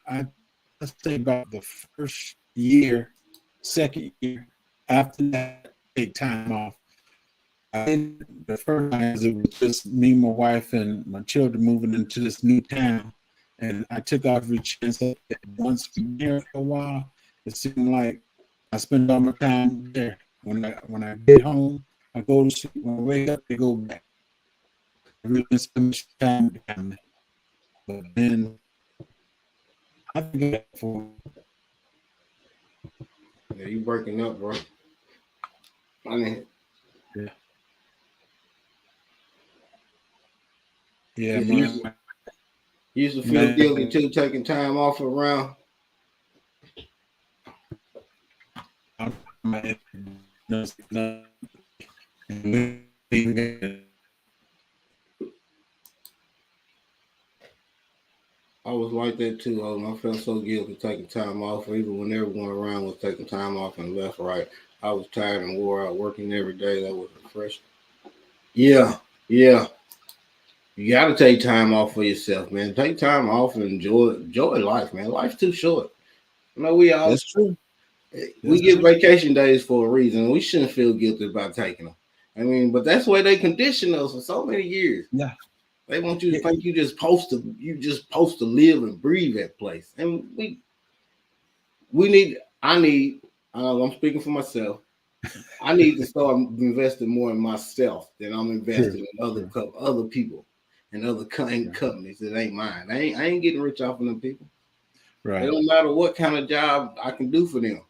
let's say about the first year, second year, after that, take time off. I didn't, the first time it was just me, my wife, and my children moving into this new town, and I took off every chance I get. Once we here for a while, it seemed like I spend all my time there. When I get home, I go to sleep. When I wake up, I go back. I really spend much time with the family. But then I think for Yeah, you breaking up, bro. I mean, yeah, yeah, you used to feel guilty my too, taking time off around. my I was like that too. I felt so guilty taking time off, even when everyone around was taking time off and left, right. I was tired and wore out, working every day. That was refreshing. Yeah, yeah. You got to take time off for yourself, man. Take time off and enjoy life, man. Life's too short. You know, That's true. we That's get true. vacation days for a reason. We shouldn't feel guilty about taking them. I mean, but that's the way they condition us for so many years. Yeah. They want you to Yeah. think you just supposed to live and breathe that place. And we need I need I'm speaking for myself. I need to start investing more in myself than I'm True. investing in True. other people and other Yeah. companies that ain't mine. I ain't getting rich off of them people. It Right. don't matter what kind of job I can do for them.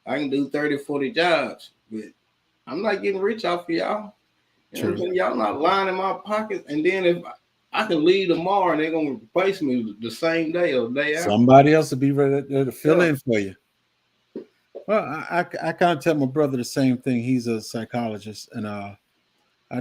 I can do 30, 40 jobs. But I'm not getting rich off of y'all. You know what I'm True. saying? Y'all not lying in my pocket. And then if I can leave tomorrow and they're gonna replace me the same day or day out. Somebody else will be ready to fill Yeah. in for you. Well, I kind of tell my brother the same thing. He's a psychologist, and I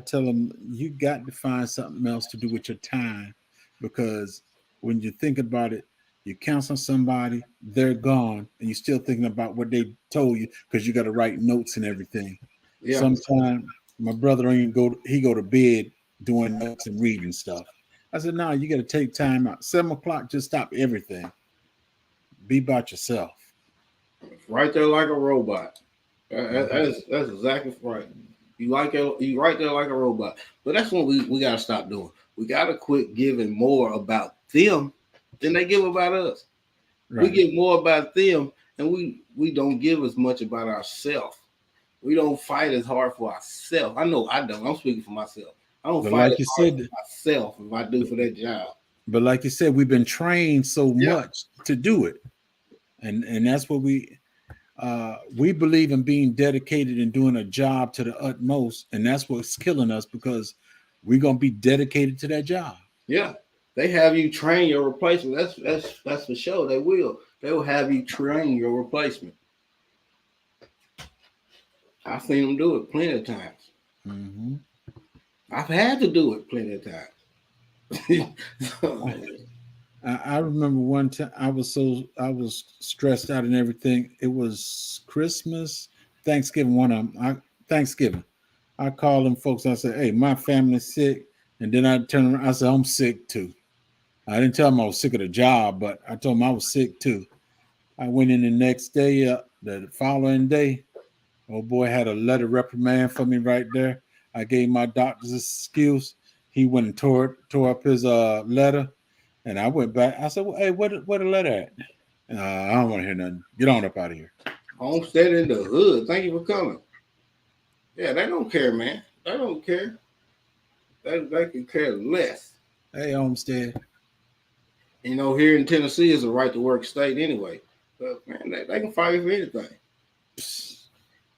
tell him you got to find something else to do with your time, because when you think about it, you counsel somebody, they're gone, and you're still thinking about what they told you because you got to write notes and everything. Yeah. Sometimes my brother don't even go to bed doing notes and reading stuff. I said, no, you got to take time out. 7 o'clock, just stop everything. Be about yourself. Right there like a robot. That's exactly right. You like it, you right there like a robot. But that's what we gotta stop doing. We gotta quit giving more about them than they give about us. Right. We give more about them, and we don't give as much about ourselves. We don't fight as hard for ourselves. I know I don't. I'm speaking for myself. I don't But fight like as you hard said, for myself as I do for that job. but like you said, we've been trained so Yeah. much to do it, and that's what we believe in, being dedicated and doing a job to the utmost, and that's what's killing us, because we're gonna be dedicated to that job. Yeah. They have you train your replacement. That's for sure. They will. They will have you train your replacement. I've seen them do it plenty of times. Mm-hmm. I've had to do it plenty of times. I remember one time I was stressed out and everything. It was Christmas, Thanksgiving. Thanksgiving. I called them folks. I said, "Hey, my family's sick," and then I turned around. I said, "I'm sick too." I didn't tell them I was sick of the job, but I told them I was sick too. I went in the next day, the following day. Oh boy, had a letter reprimand for me right there. I gave my doctor's excuse. He went and tore up his letter, and I went back. I said, well, "Hey, where the letter at?" I don't want to hear nothing. Get on up out of here. Homestead in the hood. Thank you for coming. Yeah, they don't care, man. They don't care. They can care less. Hey, Homestead. You know, here in Tennessee is a right to work state anyway. But man, they can fire you for anything.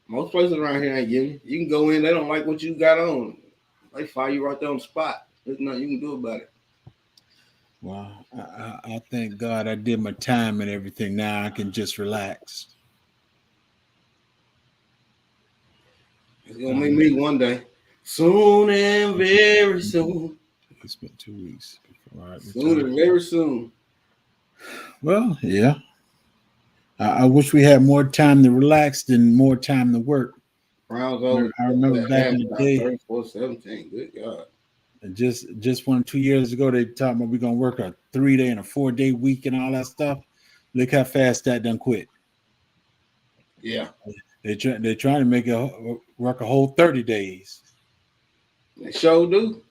Most places around here ain't giving you. You can go in, they don't like what you got on. They fire you right there on the spot. There's nothing you can do about it. Well, I thank God I did my time and everything. Now I can just relax. It's gonna meet me one day. Soon and very soon. It's been 2 weeks before I Soon and retired. very soon. Well, yeah. I wish we had more time to relax than more time to work. Browns over. I remember back in the day, 34-17. Good God. and just 2 years ago, they talked about we're gonna work a 3-day and a 4-day week and all that stuff. Look how fast that done quit. Yeah. They're trying to make it work a whole 30 days. They sure do.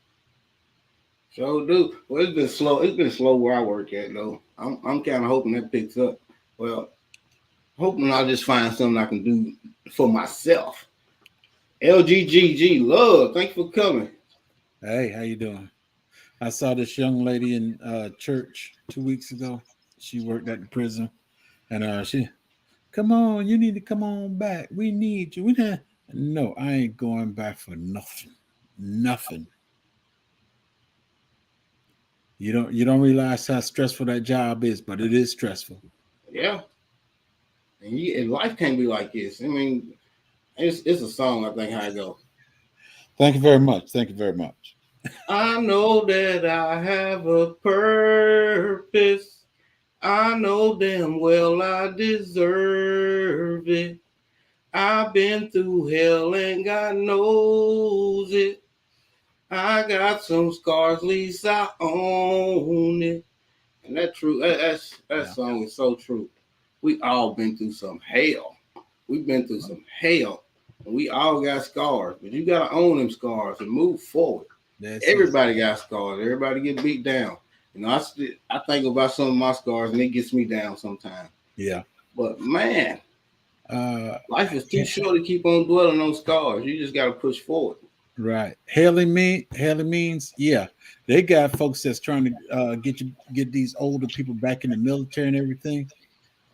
Sure do. Well, it's been slow. It's been slow where I work at though. I'm kind of hoping that picks up. Well, hoping I'll just find something I can do for myself. LGGG love. Thanks for coming. Hey, how you doing? I saw this young lady in church 2 weeks ago. She worked at the prison, and she, come on, you need to come on back. We need you. No, I ain't going back for nothing. Nothing. You don't realize how stressful that job is, but it is stressful. Yeah. And life can't be like this. I mean, it's a song, I think, how it goes. Thank you very much. Thank you very much. I know that I have a purpose. I know damn well I deserve it. I've been through hell and God knows it. I got some scars, at least I own it. And that song is so true. We all been through some hell. We've been through some hell. And we all got scars. But you gotta own them scars and move forward. Everybody got scars. Everybody get beat down. You know, I think about some of my scars and it gets me down sometimes. Yeah. But man, life is too short to keep on dwelling on scars. You just got to push forward. Right. Haley means, yeah. They got folks that's trying to get these older people back in the military and everything.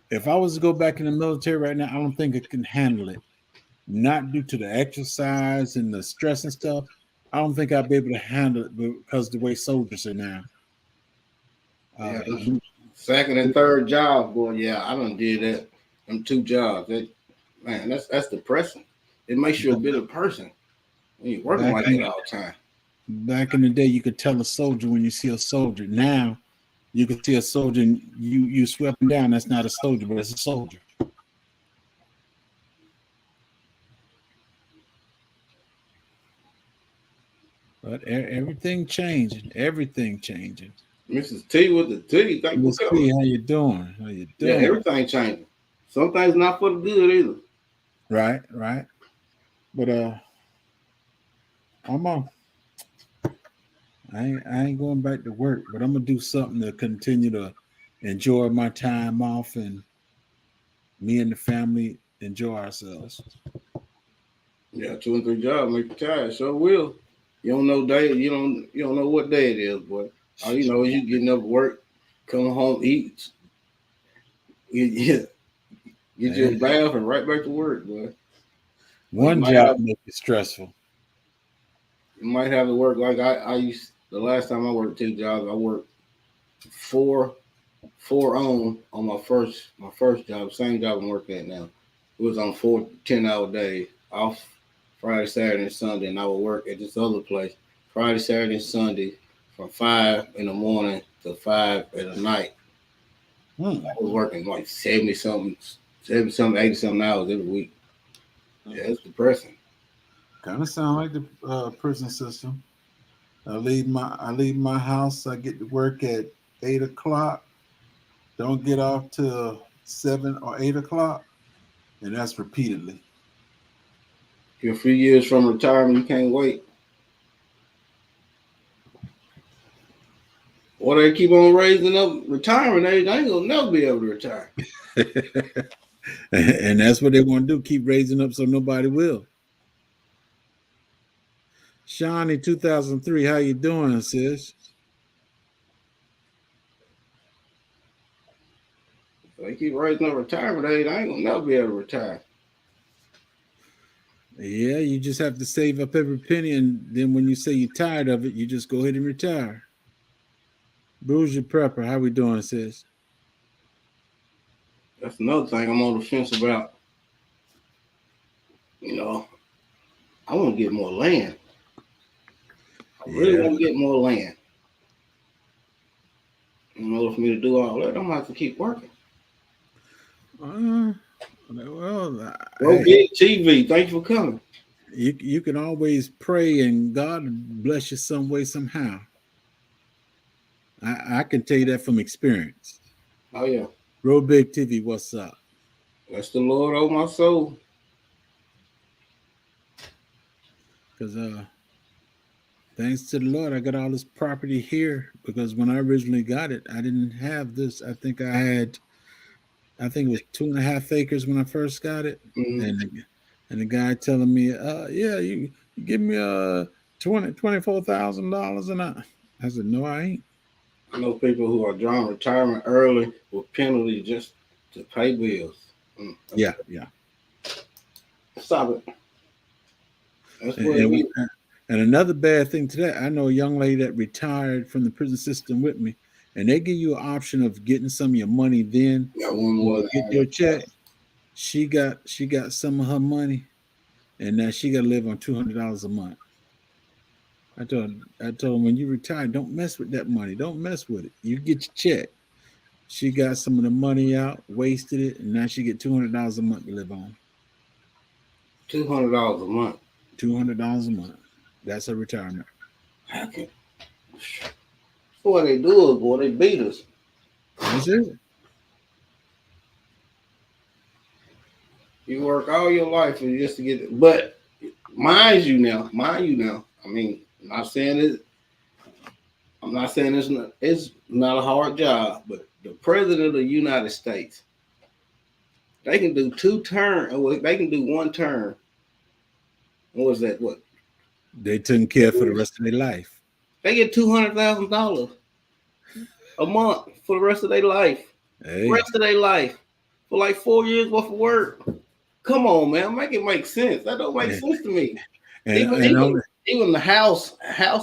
If I was to go back in the military right now, I don't think I can handle it. not due to the exercise and the stress and stuff. I don't think I'd be able to handle it because the way soldiers are now. Yeah, second and third job, boy. Yeah, I done did that. Them 2 jobs. That's depressing. It makes you a better person when you're working like that all the time. Back in the day, you could tell a soldier when you see a soldier. Now, you can see a soldier and you swept him down. That's not a soldier, but it's a soldier. But everything changing. Everything changing. Mrs. T with the T. Thank you Miss for T, coming. how you doing? How you Yeah, doing? everything changing. Some things not for the good either. Right, right. But I'm on. I ain't going back to work, but I'm gonna do something to continue to enjoy my time off and me and the family enjoy ourselves. Yeah, 2 and 3 jobs make you tired. Sure will. You don't know day. You don't know what day it is, boy. All you know is you getting up at work, come home, eat, get your bath, and right back to work, boy. One job make it stressful. You might have to work like I used. The last time I worked 2 jobs, I worked 4 on my first job, same job I'm working at now. It was on 4 10-hour days, off Friday, Saturday, and Sunday, and I would work at this other place Friday, Saturday, and Sunday from 5 in the morning to 5 at night. I was working like 70 something, 80 something hours every week. Yeah, it's depressing. Kind of sound like the prison system. I leave my house. I get to work at 8 o'clock. Don't get off till 7 or 8 o'clock, and that's repeatedly. You're a few years from retirement, you can't wait. Or they keep on raising up retirement age, I ain't gonna never be able to retire. And that's what they want to do, keep raising up so nobody will. Shawnee 2003, how you doing, sis? If they keep raising up retirement age, I ain't gonna never be able to retire. Yeah, you just have to save up every penny, and then when you say you're tired of it, you just go ahead and retire. Bougie Prepper, how we doing, sis? That's another thing I'm on the fence about. You know, I want to get more land. I really want to get more land. In order for me to do all that, I'm gonna have to keep working. Well, Big TV, thank you for coming. You can always pray and God bless you some way, somehow. I can tell you that from experience. Oh yeah. Real Big TV, what's up? Bless the Lord, oh my soul. Because thanks to the Lord, I got all this property here. Because when I originally got it, I didn't have this. I think it was 2.5 acres when I first got it. Mm-hmm. And the guy telling me, yeah, you give me $24,000, and I said, no, I ain't. I know people who are drawing retirement early with penalty just to pay bills. Yeah. Stop it. That's and another bad thing today, I know a young lady that retired from the prison system with me, and they give you an option of getting some of your money then. Yeah, one more get your check. She got some of her money, and now she got to live on $200 a month. I told her, when you retire, don't mess with that money. Don't mess with it. You get your check. She got some of the money out, wasted it, and now she get $200 a month to live on. $200 a month. $200 a month. That's her retirement. What they do is, boy, they beat us. That's it. You work all your life just to get it. But mind you now. I mean, I'm not saying it's not a hard job, but the president of the United States, they can do 2 terms, or they can do 1 term. What was that? What? They taking care for the rest of their life. They get $200,000 a month for the rest of their life. Hey. Rest of their life for like 4 years worth of work. Come on, man, make it make sense. That don't make Yeah. sense to me. And, Even and even only, even the House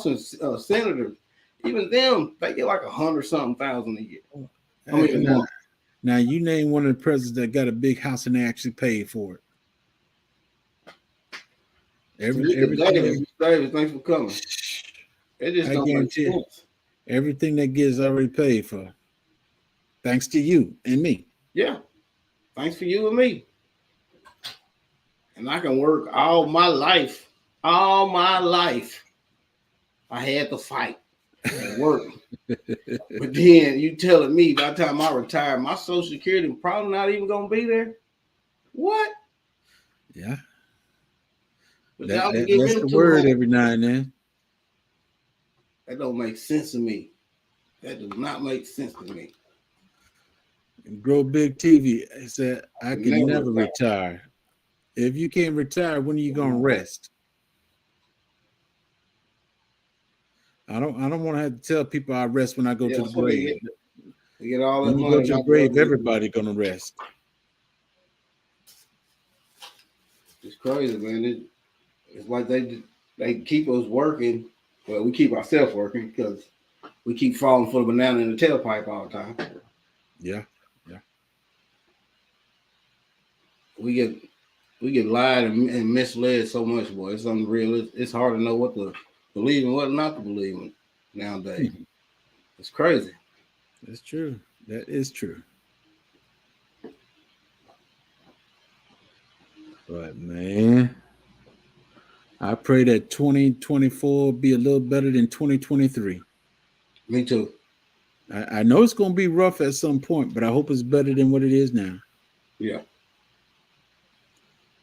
and senators, even them, they get like 100-something thousand a year. I mean, a now, month. now you name one of the presidents that got a big house and they actually paid for it. Everything, Davis, thanks for coming. It just I don't make guarantee you, sense. everything they get is already paid for, thanks to you and me. Yeah, thanks for you and me. And I can work all my life. All my life, I had to fight and work. But then you telling me by the time I retire, my Social Security probably not even gonna be there. What? Yeah, But y'all can give that's me the two word hundred. every now and then. That don't make sense to me. That does not make sense to me. Grow Big TV said, I can Never never retire. retire. If you can't retire, when are you gonna rest? I don't want to have to tell people I rest when I go to the That's what they grave. get. They get all that When you money. go to the not grave, to- everybody gonna rest. It's crazy, man. It's like they keep us working. Well, we keep ourselves working because we keep falling for the banana in the tailpipe all the time. Yeah. We get lied and misled so much, boy. It's unreal. It's hard to know what to believe and what not to believe in nowadays. It's crazy. That's true. That is true. But man, I pray that 2024 be a little better than 2023. Me too. I know it's going to be rough at some point, but I hope it's better than what it is now. Yeah.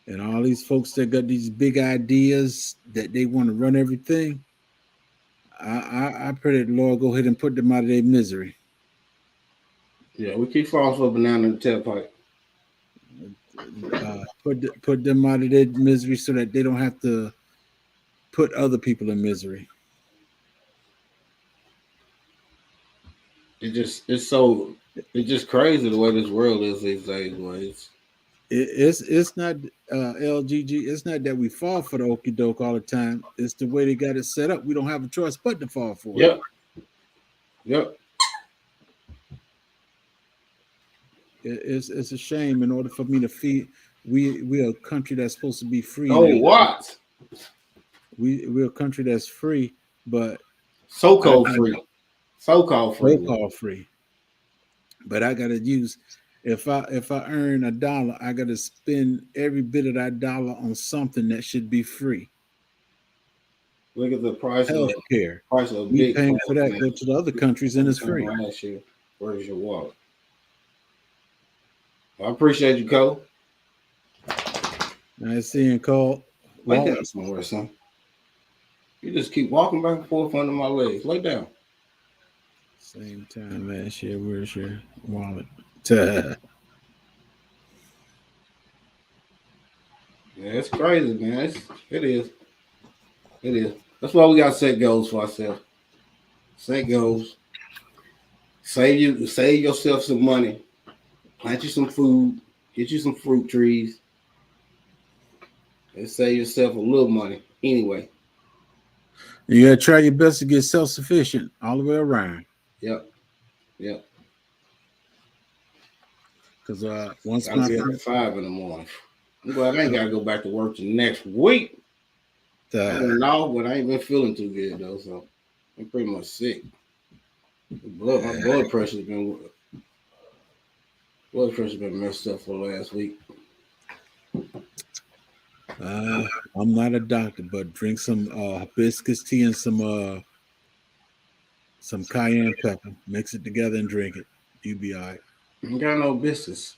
And all these folks that got these big ideas that they want to run everything, I pray that the Lord go ahead and put them out of their misery. Yeah, we keep falling for a banana in the tailpipe. Put them out of their misery so that they don't have to put other people in misery. It's just crazy the way this world is these days, boy. It's not LGG. It's not that we fall for the okie doke all the time. It's the way they got it set up. We don't have a choice but to fall for it. Yep. It's a shame. In order for me to feed, we're a country that's supposed to be free. Oh, what? We're a country that's free, but So-called free. So-called free. So-called free. But I gotta use if I earn $1, I gotta spend every bit of that dollar on something that should be free. Look at the price healthcare. Price of We big paying for that. Go to the other countries and it's free. Last year. Where's your wallet? I appreciate you, Cole. Nice seeing Cole. Lay down somewhere, son. You just keep walking back and forth under my legs. Lay down. Same time last year. Where's your wallet? Yeah, it's crazy, man. It is. That's why we got to set goals for ourselves. Set goals. Save yourself some money. Plant you some food. Get you some fruit trees. And save yourself a little money. Anyway. You gotta try your best to get self-sufficient all the way around. Yep. Because once I get up at 5 in the morning. I'm glad I ain't gotta go back to work the next week. No, but I ain't been feeling too good though, so I'm pretty much sick. My blood pressure's been messed up for the last week. I'm not a doctor, but drink some hibiscus tea and some cayenne pepper. Mix it together and drink it. You be all right. Ain't got no business.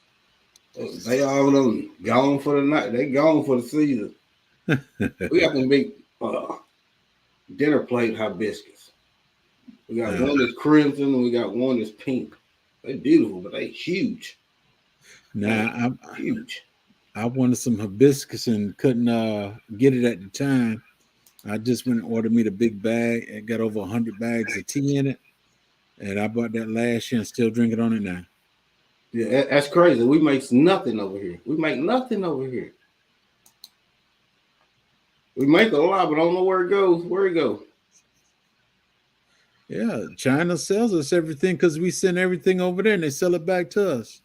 They all them gone for the night. They gone for the season. We got them big dinner plate hibiscus. We got one that's crimson and we got one that's pink. They're beautiful, but they huge. Now I'm huge. I wanted some hibiscus and couldn't get it at the time. I just went and ordered me the big bag. It got over 100 bags of tea in it. And I bought that last year and still drinking on it now. Yeah, that's crazy. We make nothing over here. We make nothing over here. We make a lot, but I don't know where it goes. Where it goes? Yeah, China sells us everything because we send everything over there and they sell it back to us.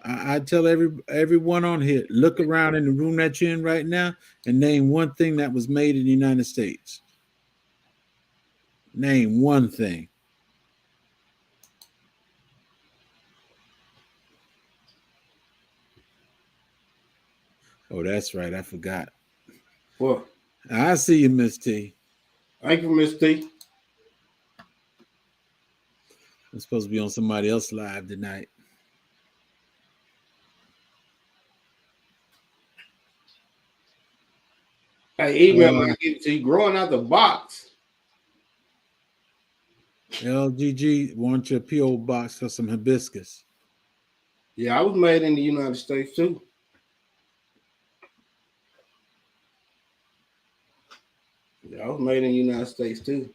I tell everyone on here, look around in the room that you're in right now and name one thing that was made in the United States. Name one thing. Oh, that's right. I forgot. What? I see you, Miss T. Thank you, Miss T. I'm supposed to be on somebody else live tonight. Hey, email me. Give it to you. Growing out the box. LGG, want your P.O. box for some hibiscus. Yeah, I was made in the United States too. Yeah, I was made in the United States too.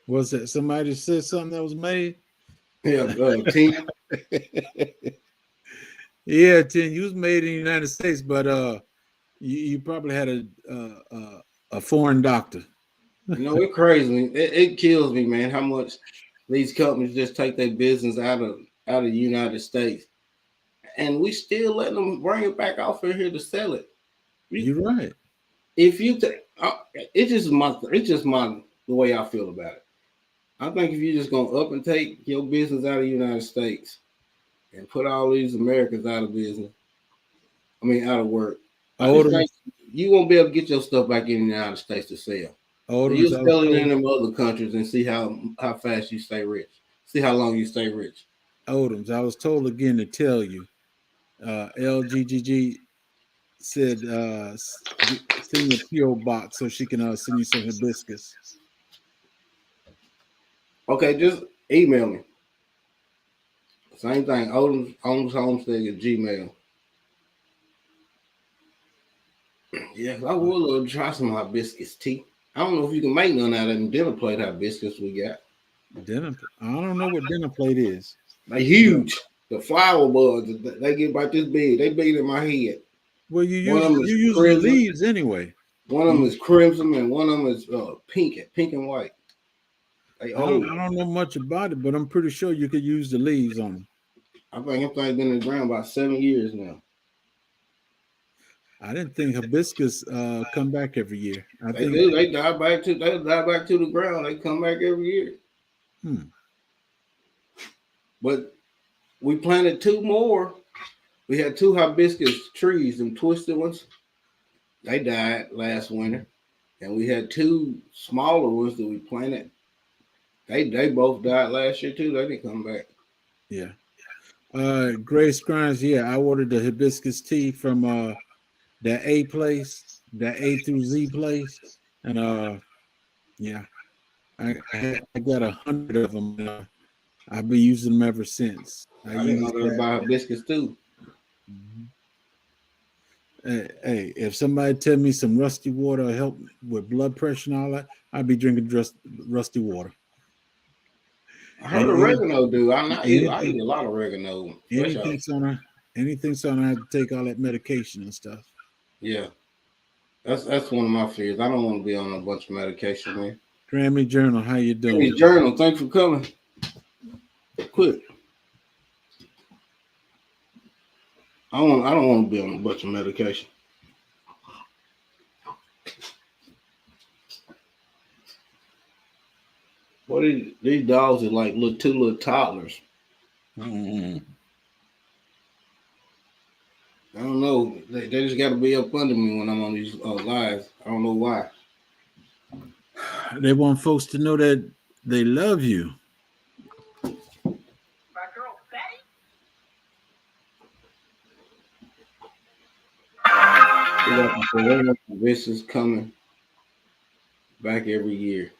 Was it somebody said something that was made? Yeah, T. Yeah, Tim, you was made in the United States, but you probably had a foreign doctor. You know, it crazy. It kills me, man, how much these companies just take their business out of the United States. And we still let them bring it back off in here to sell it. You're right. If you take, it's just the way I feel about it. I think if you're just gonna up and take your business out of the United States and put all these Americans out of business, I mean out of work, I just think you won't be able to get your stuff back in the United States to sell. So you sell it in them other countries and see how fast you stay rich. See how long you stay rich. Odoms, I was told again to tell you, LGGG said send your P.O. box so she can send you some hibiscus. Okay, just email me. Same thing. Odoms Homestead at Gmail. Yeah, I would love to try some hibiscus tea. I don't know if you can make none out of them dinner plate hibiscus we got. Dinner. I don't know what dinner plate is. They huge. The flower buds, they get about this big. They big in my head. Well, you use the leaves anyway. One of them is crimson and one of them is pink and white. I don't know much about it, but I'm pretty sure you could use the leaves on them. I think been in the ground about 7 years now. I didn't think hibiscus come back every year. They do. They die back to the ground. They come back every year. But we planted 2 more. We had 2 hibiscus trees, them twisted ones. They died last winter. And we had 2 smaller ones that we planted. They both died last year too. They didn't come back. Yeah. Grace Grimes, yeah, I ordered the hibiscus tea from that A place, that A through Z place. And yeah, I got 100 of them. I've been using them ever since. I didn't know that about hibiscus too. Hey, if somebody tell me some rusty water will help with blood pressure and all that, I'd be drinking rusty water. I heard oregano do. I eat a lot of oregano. Anything so I don't have to take all that medication and stuff. Yeah. That's one of my fears. I don't want to be on a bunch of medication, man. Grammy Journal, how you doing? Grammy Journal, thanks for coming. Quick. I don't want to be on a bunch of medication. What these dogs are like 2 little toddlers. I don't know. They just got to be up under me when I'm on these lives. I don't know why. They want folks to know that they love you. My girl Betty. This is coming back every year.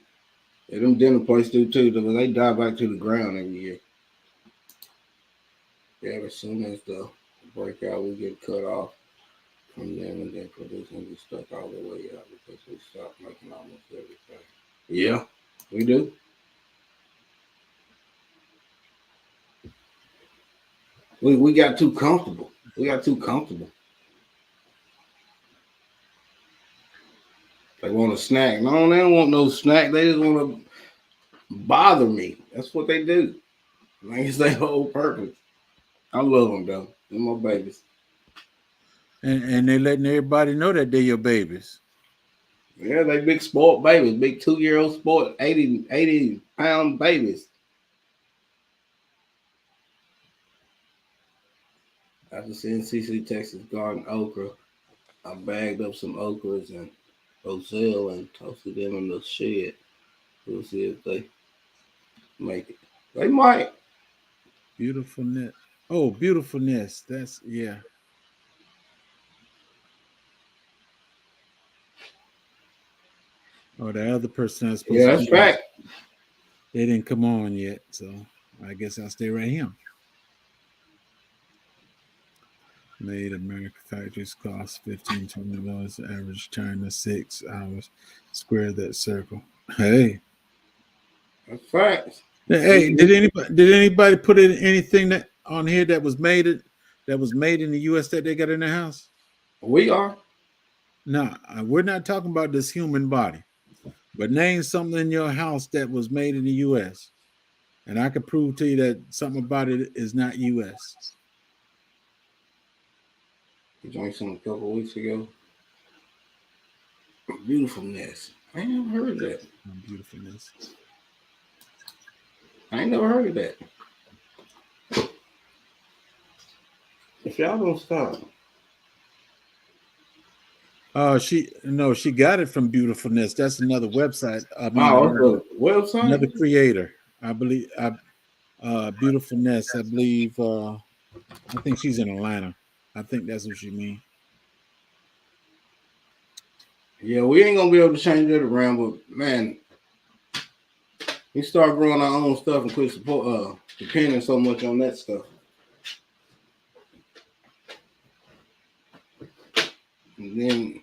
Yeah, them dinner places do too. They die back to the ground every year. Yeah, as soon as the breakout, we get cut off from them and then producing we stuck all the way out because we stopped making almost everything. Yeah, we do. We got too comfortable. We got too comfortable. They want a snack. No, they don't want no snack. They just want to bother me. That's what they do. I think it's their whole purpose. I love them though. They're my babies. And they letting everybody know that they're your babies. Yeah, they big sport babies, big 2-year-old sport, 80-pound babies. After seeing CC Texas garden okra, I bagged up some okras and roselle and toasted them in the shed. We'll see if they make it. They might. Beautifulness. Oh, beautifulness. That's yeah. Oh, the other person that's supposed Yeah, to that's be fact. they didn't come on yet, so I guess I'll stay right here. Made American factories cost $15-20. Average China 6 hours. Square that circle. Hey, That's fact. hey, did anybody put in anything that on here that was made in the U.S. that they got in their house? We are. No, we're not talking about this human body. But name something in your house that was made in the U.S. And I can prove to you that something about it is not U.S. We drank some a couple of weeks ago. Beautifulness. I ain't never heard of that. Beautifulness. I ain't never heard of that. If y'all don't stop. She got it from Beautifulness. That's another website. I mean, Oh, it's a website? another creator. I believe. Beautifulness. I believe. I think she's in Atlanta. I think that's what she means. Yeah, we ain't gonna be able to change it around, but man, we start growing our own stuff and quit depending so much on that stuff. And then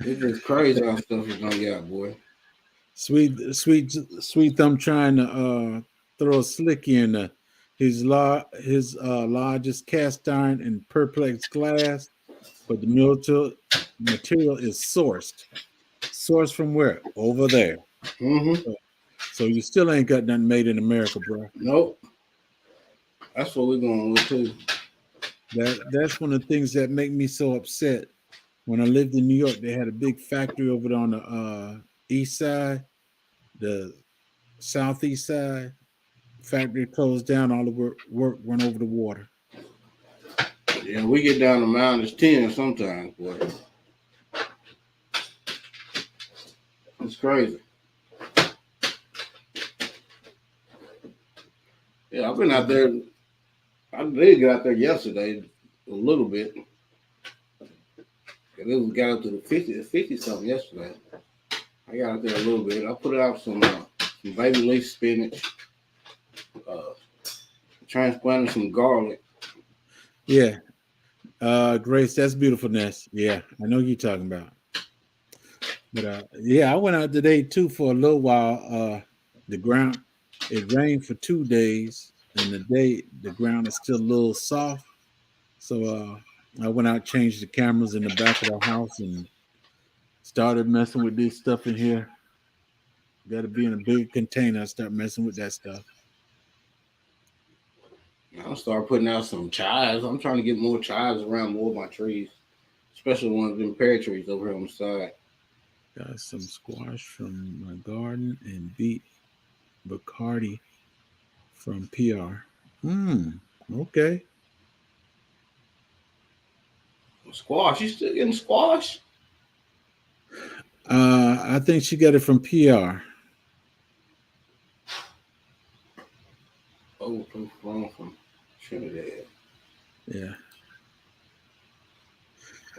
it's just crazy how stuff is gonna get, boy. Sweet Thumb trying to throw a slicky in his largest cast iron and perplex glass, but the material is sourced. Sourced from where? Over there. Mm-hmm. So you still ain't got nothing made in America, bro. Nope. That's what we're going with too. That's one of the things that make me so upset. When I lived in New York, they had a big factory over there on the east side, the southeast side. Factory closed down. All the work went over the water. Yeah, we get down to -10 sometimes, boy. It's crazy. Yeah, I've been out there. I did get out there yesterday a little bit. It got up to the 50 something yesterday. I got out there a little bit. I put out some baby leaf spinach, transplanted some garlic. Yeah. Grace, that's beautifulness. Yeah, I know you're talking about. But yeah, I went out today too for a little while. The ground, it rained for 2 days, and the ground is still a little soft. So I went out, changed the cameras in the back of the house, and started messing with this stuff in here. Got to be in a big container. I start messing with that stuff. I'll start putting out some chives. I'm trying to get more chives around more of my trees, especially ones of them pear trees over here on the side. Got some squash from my garden and beet Bacardi from PR. Okay. Squash. You still getting squash? I think she got it from PR. Oh, from Trinidad. Yeah.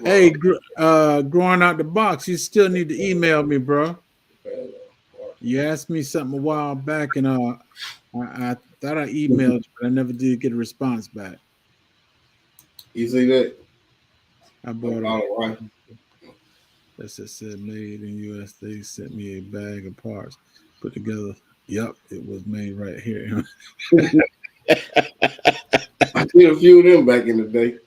Hey, growing out the box, you still need to email me, bro. You asked me something a while back, and I thought I emailed you, but I never did get a response back. You see that? I bought right. That said made in US. They sent me a bag of parts put together. Yep, it was made right here. did a few of them back in the day.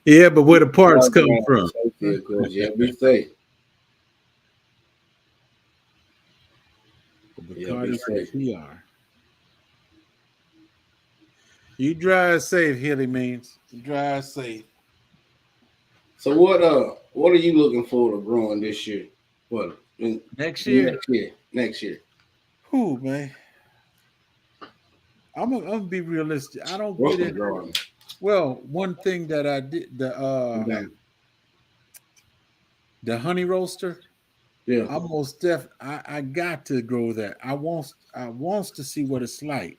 Yeah, but where the parts come from? Safety, of course. Yeah, be safe. Bacardi PR. You drive safe, Hilly means. You drive safe. So what are you looking forward to growing this year? What Next year? Next year. Who, man? I'm gonna be realistic. I don't What's get the it. growing? Well, one thing that I did, the honey roaster. Yeah. I most I got to grow that. I want to see what it's like.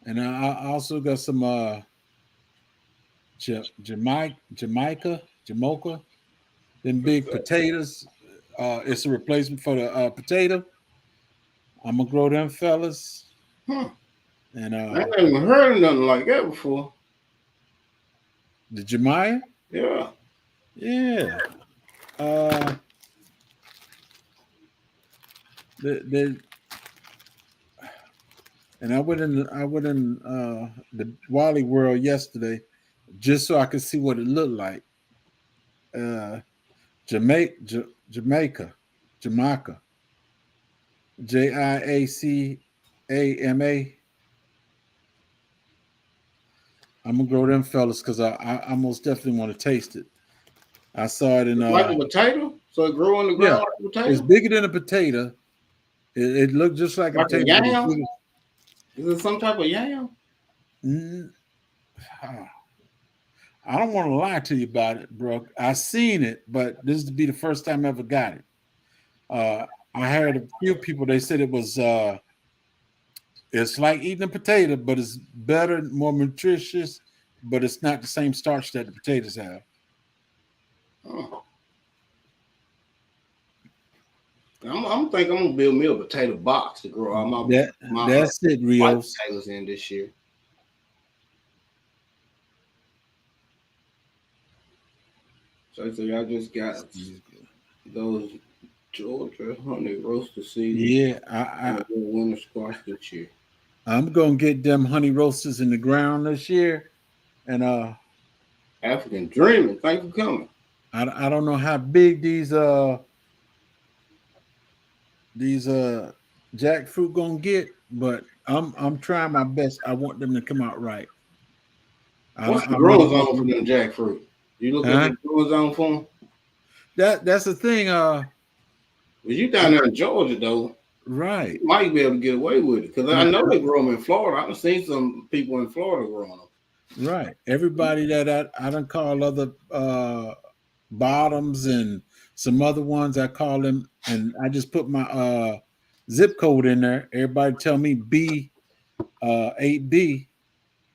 And I also got some Jamaica, them big potatoes. It's a replacement for the potato. I'm gonna grow them fellas. Huh. And I ain't even heard of nothing like that before. The Jamaica? Yeah. Yeah. And I went in the Wally World yesterday just so I could see what it looked like. Jamaica, JIACAMA. I'm gonna grow them fellas because I most definitely want to taste it. I saw it in like a potato, so it grew on the ground like a potato. It's bigger than a potato. It looked just like a potato. Yam? Is it some type of yam? I don't want to lie to you about it, bro. I seen it, but this would be the first time I ever got it. I heard a few people, they said it was it's like eating a potato, but it's better, more nutritious, but it's not the same starch that the potatoes have. Oh. I'm thinking I'm gonna build me a potato box to grow all my that's it, Rios. Potatoes in this year. So y'all just got those Georgia honey roaster seeds. Yeah, I winter squash this year. I'm gonna get them honey roasters in the ground this year, and African Dreaming. Thank you for coming. I don't know how big these jackfruit gonna get, but I'm trying my best. I want them to come out right. What's the growing zone for them jackfruit? You look at the growing zone for them? That's the thing. Well, you down there in Georgia though, right? You might be able to get away with it because I know they grow them in Florida. I've seen some people in Florida growing them. Right. Everybody that I done call other bottoms and some other ones, I call them, and I just put my zip code in there. Everybody tell me B 8B.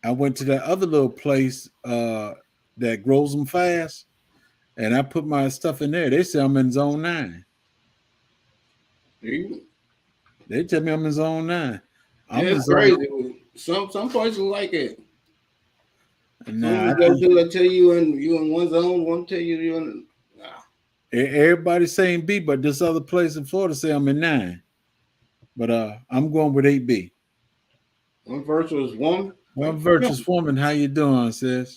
I went to that other little place that grows them fast, and I put my stuff in there. They say I'm in zone 9. They tell me I'm in zone 9. It's crazy. Some places like it. Nah, I tell you in one zone, one tell you in. Nah. Everybody saying B, but this other place in Florida say I'm in 9. But I'm going with 8B. One virtuous woman. One virtuous woman. How you doing, sis?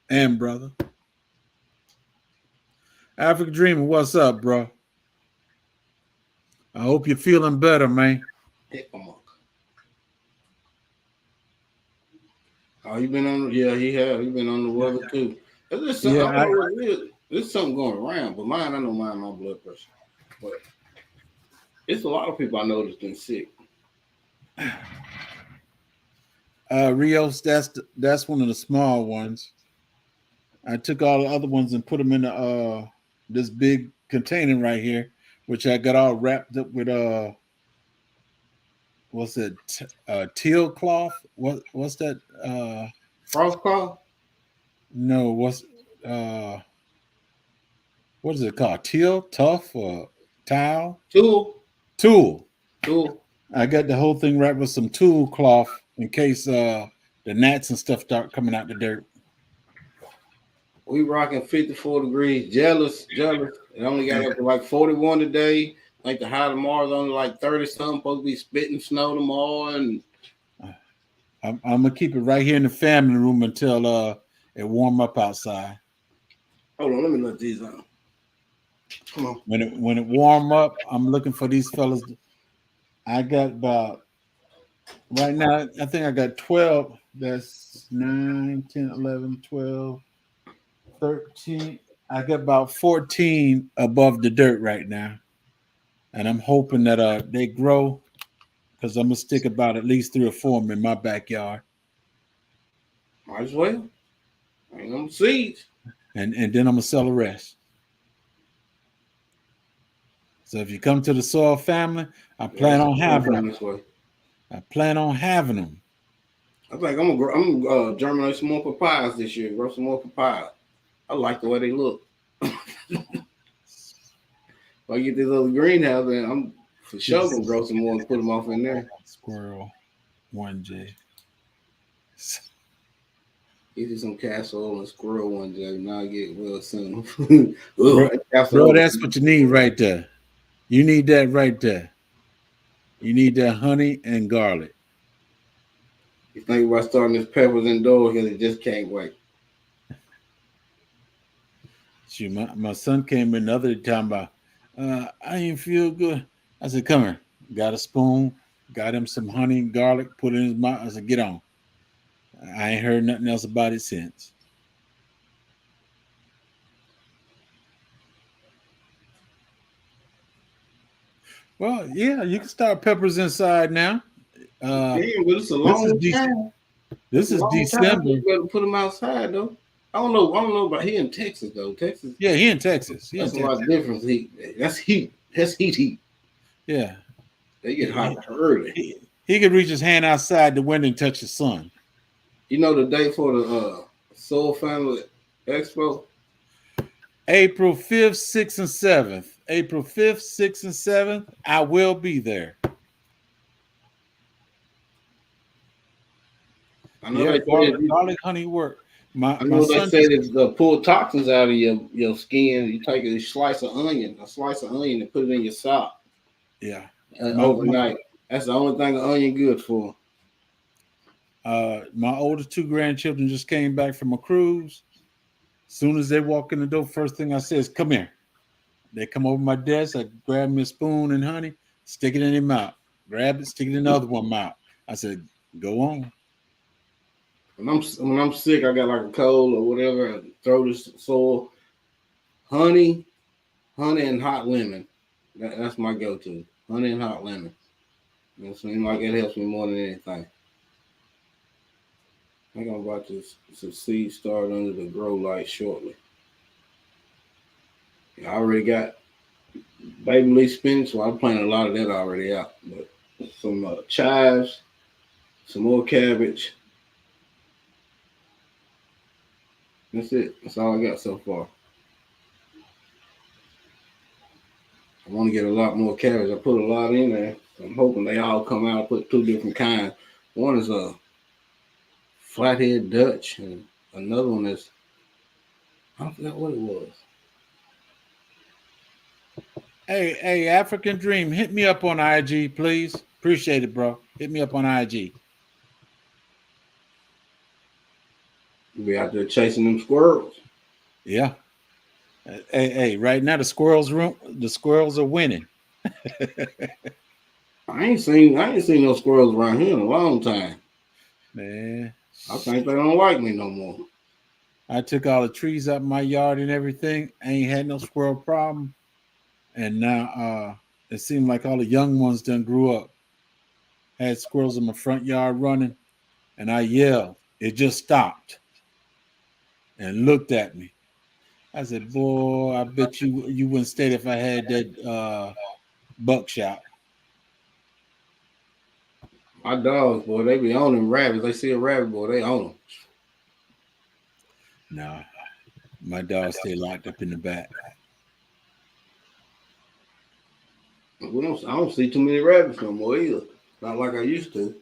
And brother. African Dreamer, what's up, bro? I hope you're feeling better, man. Oh, you been on? Yeah, he have. He been on the weather too. There's something going around, but mine, I know mine, my blood pressure. But it's a lot of people I know that's been sick. Rios, that's one of the small ones. I took all the other ones and put them in this big container right here, which I got all wrapped up with what's it? Teal cloth? What's that? Frost cloth? No, what is it called? Teal, tough, or towel? Tulle. I got the whole thing wrapped with some tulle cloth in case the gnats and stuff start coming out the dirt. We rocking 54 degrees. Jealous. It only got up to like 41 today. Like the high tomorrow's only like 30 something. Supposed to be spitting snow tomorrow, and I'm gonna keep it right here in the family room until it warm up outside. Hold on, let me let these on. Come on. When it warm up, I'm looking for these fellas. I got about right now, I think I got 12. That's 9, 10, 11, 12, 13. I got about 14 above the dirt right now. And I'm hoping that they grow because I'm gonna stick about at least 3 or 4 of them in my backyard. Might as well. Ain't no seeds. And then I'm gonna sell the rest. So if you come to the Soil family, I plan on having them. This way. I plan on having them. I think I'm gonna germinate some more papayas this year. Grow some more papayas. I like the way they look. If I get this other greenhouse, then I'm for sure gonna grow some more and put them off in there. Squirrel 1J. Get you some casserole and squirrel one day. Now I get well soon. Bro, that's what you need right there. You need that right there. You need that honey and garlic. You think about starting this peppers indoors because it just can't wait. Shoot, my son came in the other time about, I ain't feel good. I said, come here. Got a spoon, got him some honey and garlic, put it in his mouth. I said, get on. I ain't heard nothing else about it since. Well, yeah, you can start peppers inside now. Damn, but it's a long time. This is December. You better put them outside though. I don't know about here in Texas though. Texas. Yeah, he in Texas. That's a lot of difference. That's heat. That's heat. Yeah. They get hot early. He could reach his hand outside the window and touch the sun. You know the day for the Soul Family Expo? April 5th, 6th, and 7th. April 5th, 6th, and 7th. I will be there. I know garlic honey work. I know they say it's to pull toxins out of your skin. You take a slice of onion, and put it in your sock. Yeah. Overnight. That's the only thing an onion good for. My oldest 2 grandchildren just came back from a cruise. As soon as they walk in the door, first thing I say is, come here. They come over my desk. I grab me a spoon and honey, stick it in their mouth. Grab it, stick it in the other one mouth. I said, go on. When I'm sick, I got like a cold or whatever, throat is sore. Honey and hot lemon. That's my go-to. Honey and hot lemon. You know what I'm saying? Like it helps me more than anything. I think I'm about to seed start under the grow light shortly. I already got baby leaf spinach, so I'm planting a lot of that already out. But some chives, some more cabbage. That's it. That's all I got so far. I want to get a lot more cabbage. I put a lot in there. I'm hoping they all come out. I put 2 different kinds. One is a flathead Dutch, and another one is, I forgot what it was. Hey, African Dream, hit me up on IG, please. Appreciate it, bro. Hit me up on IG. You be out there chasing them squirrels. Yeah. Hey, right now the squirrels are winning. I ain't seen no squirrels around here in a long time. Man, I think they don't like me no more. I took all the trees out of my yard and everything. I ain't had no squirrel problem. And now it seemed like all the young ones done grew up. Had squirrels in my front yard running, and I yelled. It just stopped and looked at me. I said, boy, I bet you wouldn't stay if I had that buckshot. My dogs, boy, they be on them rabbits. They see a rabbit, boy, they own them. Nah, my dogs stay locked up in the back. I don't see too many rabbits no more either. Not like I used to.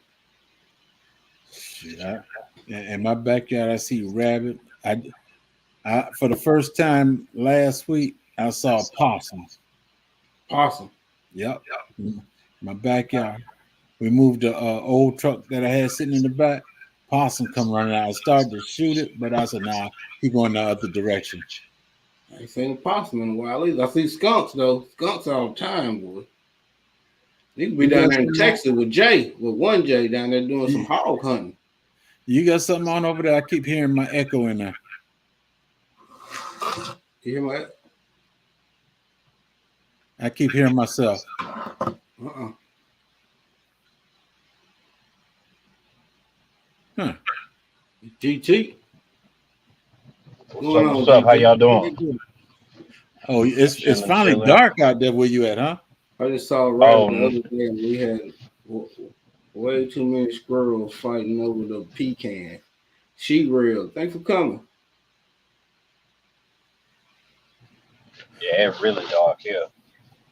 Yeah. In my backyard, I see rabbit. I for the first time last week, I saw a possum. Possum. Yep. My backyard. We moved the old truck that I had sitting in the back. Possum come running out. I started to shoot it, but I said, nah, he going the other direction. I ain't seen a possum in a while either. I see skunks though. Skunks all the time, boy. They could be You down got there in something Texas with one Jay down there doing some hog hunting. You got something on over there? I keep hearing my echo in there. You hear my? I keep hearing myself. Huh. GT. What's up? How y'all doing? Oh, it's finally chilling. dark out there where you at, huh? I just saw a rabbit the Oh, other day, and we had way too many squirrels fighting over the pecan. She real. Thanks for coming. yeah, it really dark here.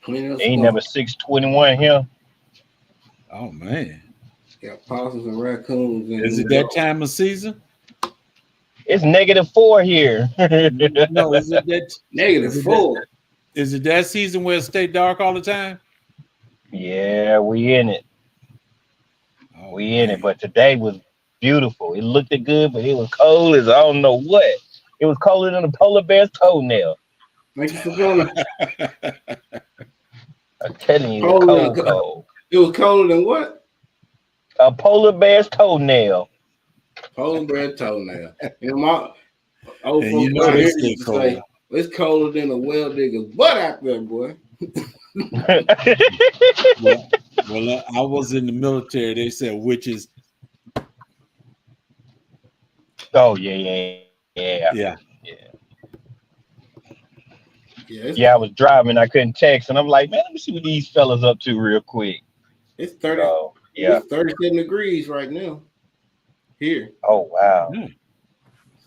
Plenty of Ain't skunk. never 621 here. Oh man, Got possums and raccoons. In is New it that York. time of season? It's -4 here. No, is it that -4? Is it that season where it stay dark all the time? Yeah, we in it. Oh, We in man. it. But today was beautiful. It looked good, but it was cold as I don't know what. It was colder than a polar bear's toenail. Thank you for coming. I'm telling you, Colder than- it's cold. It was colder than what? A polar bear's toenail. Polar bear toenail. You know, my old And folks you know out they here stay used to say, cold. it's colder than a well digger's butt out there, boy. Well, I was in the military. They said witches. Oh yeah. Yeah. Yeah, I was driving. I couldn't text, and I'm like, man, let me see what these fellas up to real quick. It's 30. So, yeah. It's 37 degrees right now here. Oh wow.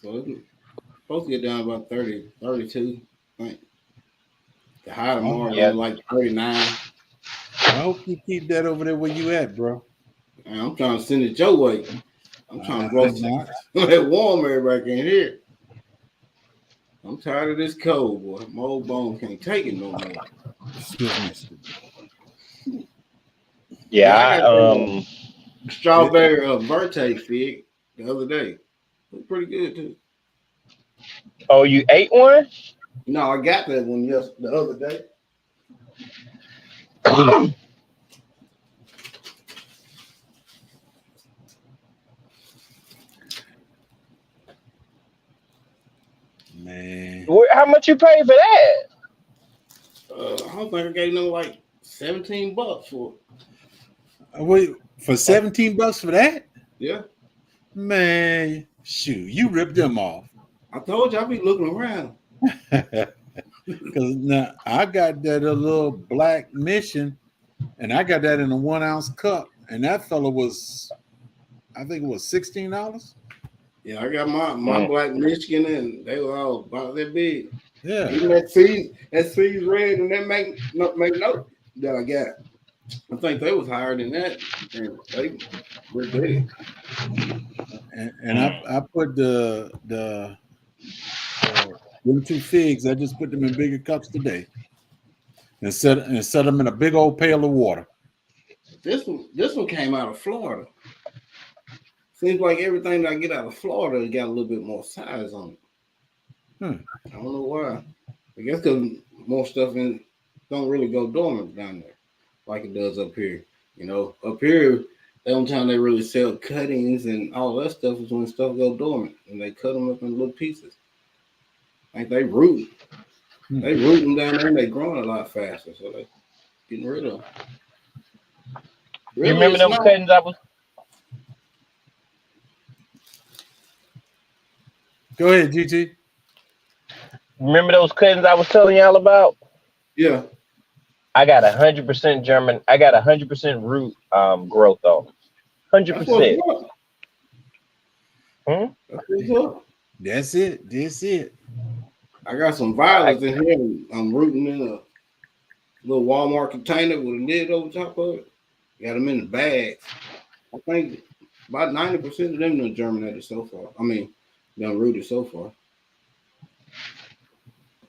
So it's supposed to get down about 30, 32. I think. The high tomorrow yeah. like 39. I hope you keep that over there where you at, bro. And I'm trying to send it your way. I'm trying to blow that warm air back in here. I'm tired of this cold, boy. My old bones can't take it no more. Excuse me. Yeah, I got strawberry verte fig the other day. Looked pretty good too. Oh, you ate one? No, I got that one the other day. Man. How much you pay for that? I don't think I gave them like $17 for it. Wait, for $17 for that? Yeah. Man, shoot, you ripped them off. I told you I'd be looking around. Because now I got that a little black mission, and I got that in a 1 ounce cup, and that fella was, I think it was $16. Yeah, I got my black Michigan, and they were all about that big. Yeah. Even that seeds red and that make note that I got. I think they was higher than that, and they were big. And I put the them two figs. I just put them in bigger cups today, and set them in a big old pail of water. This one came out of Florida. Seems like everything that I get out of Florida got a little bit more size on it. I don't know why. I guess because more stuff don't really go dormant down there like it does up here. You know, up here, the only time they really sell cuttings and all that stuff is when stuff go dormant and they cut them up in little pieces. I think they root. They root them down there and they growing a lot faster, so they getting rid of them. You remember those cuttings I was? Go ahead, GT. Remember those cuttings I was telling y'all about? Yeah. I got 100% German. I got 100% root growth on them. 100%. That's it. That's it. I got some violets in here. I'm rooting in a little Walmart container with a lid over top of it. Got them in the bags. I think about 90% of them done germinated so far. I mean, done rooted so far.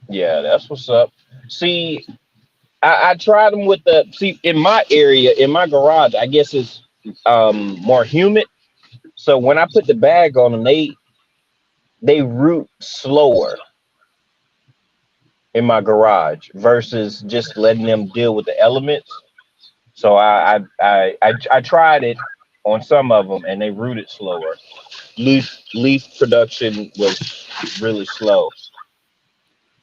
Yeah, that's what's up. See, I tried them with the see in my area, in my garage. I guess it's more humid. So when I put the bag on them, they root slower in my garage versus just letting them deal with the elements. So I tried it on some of them, and they rooted slower. Leaf production was really slow.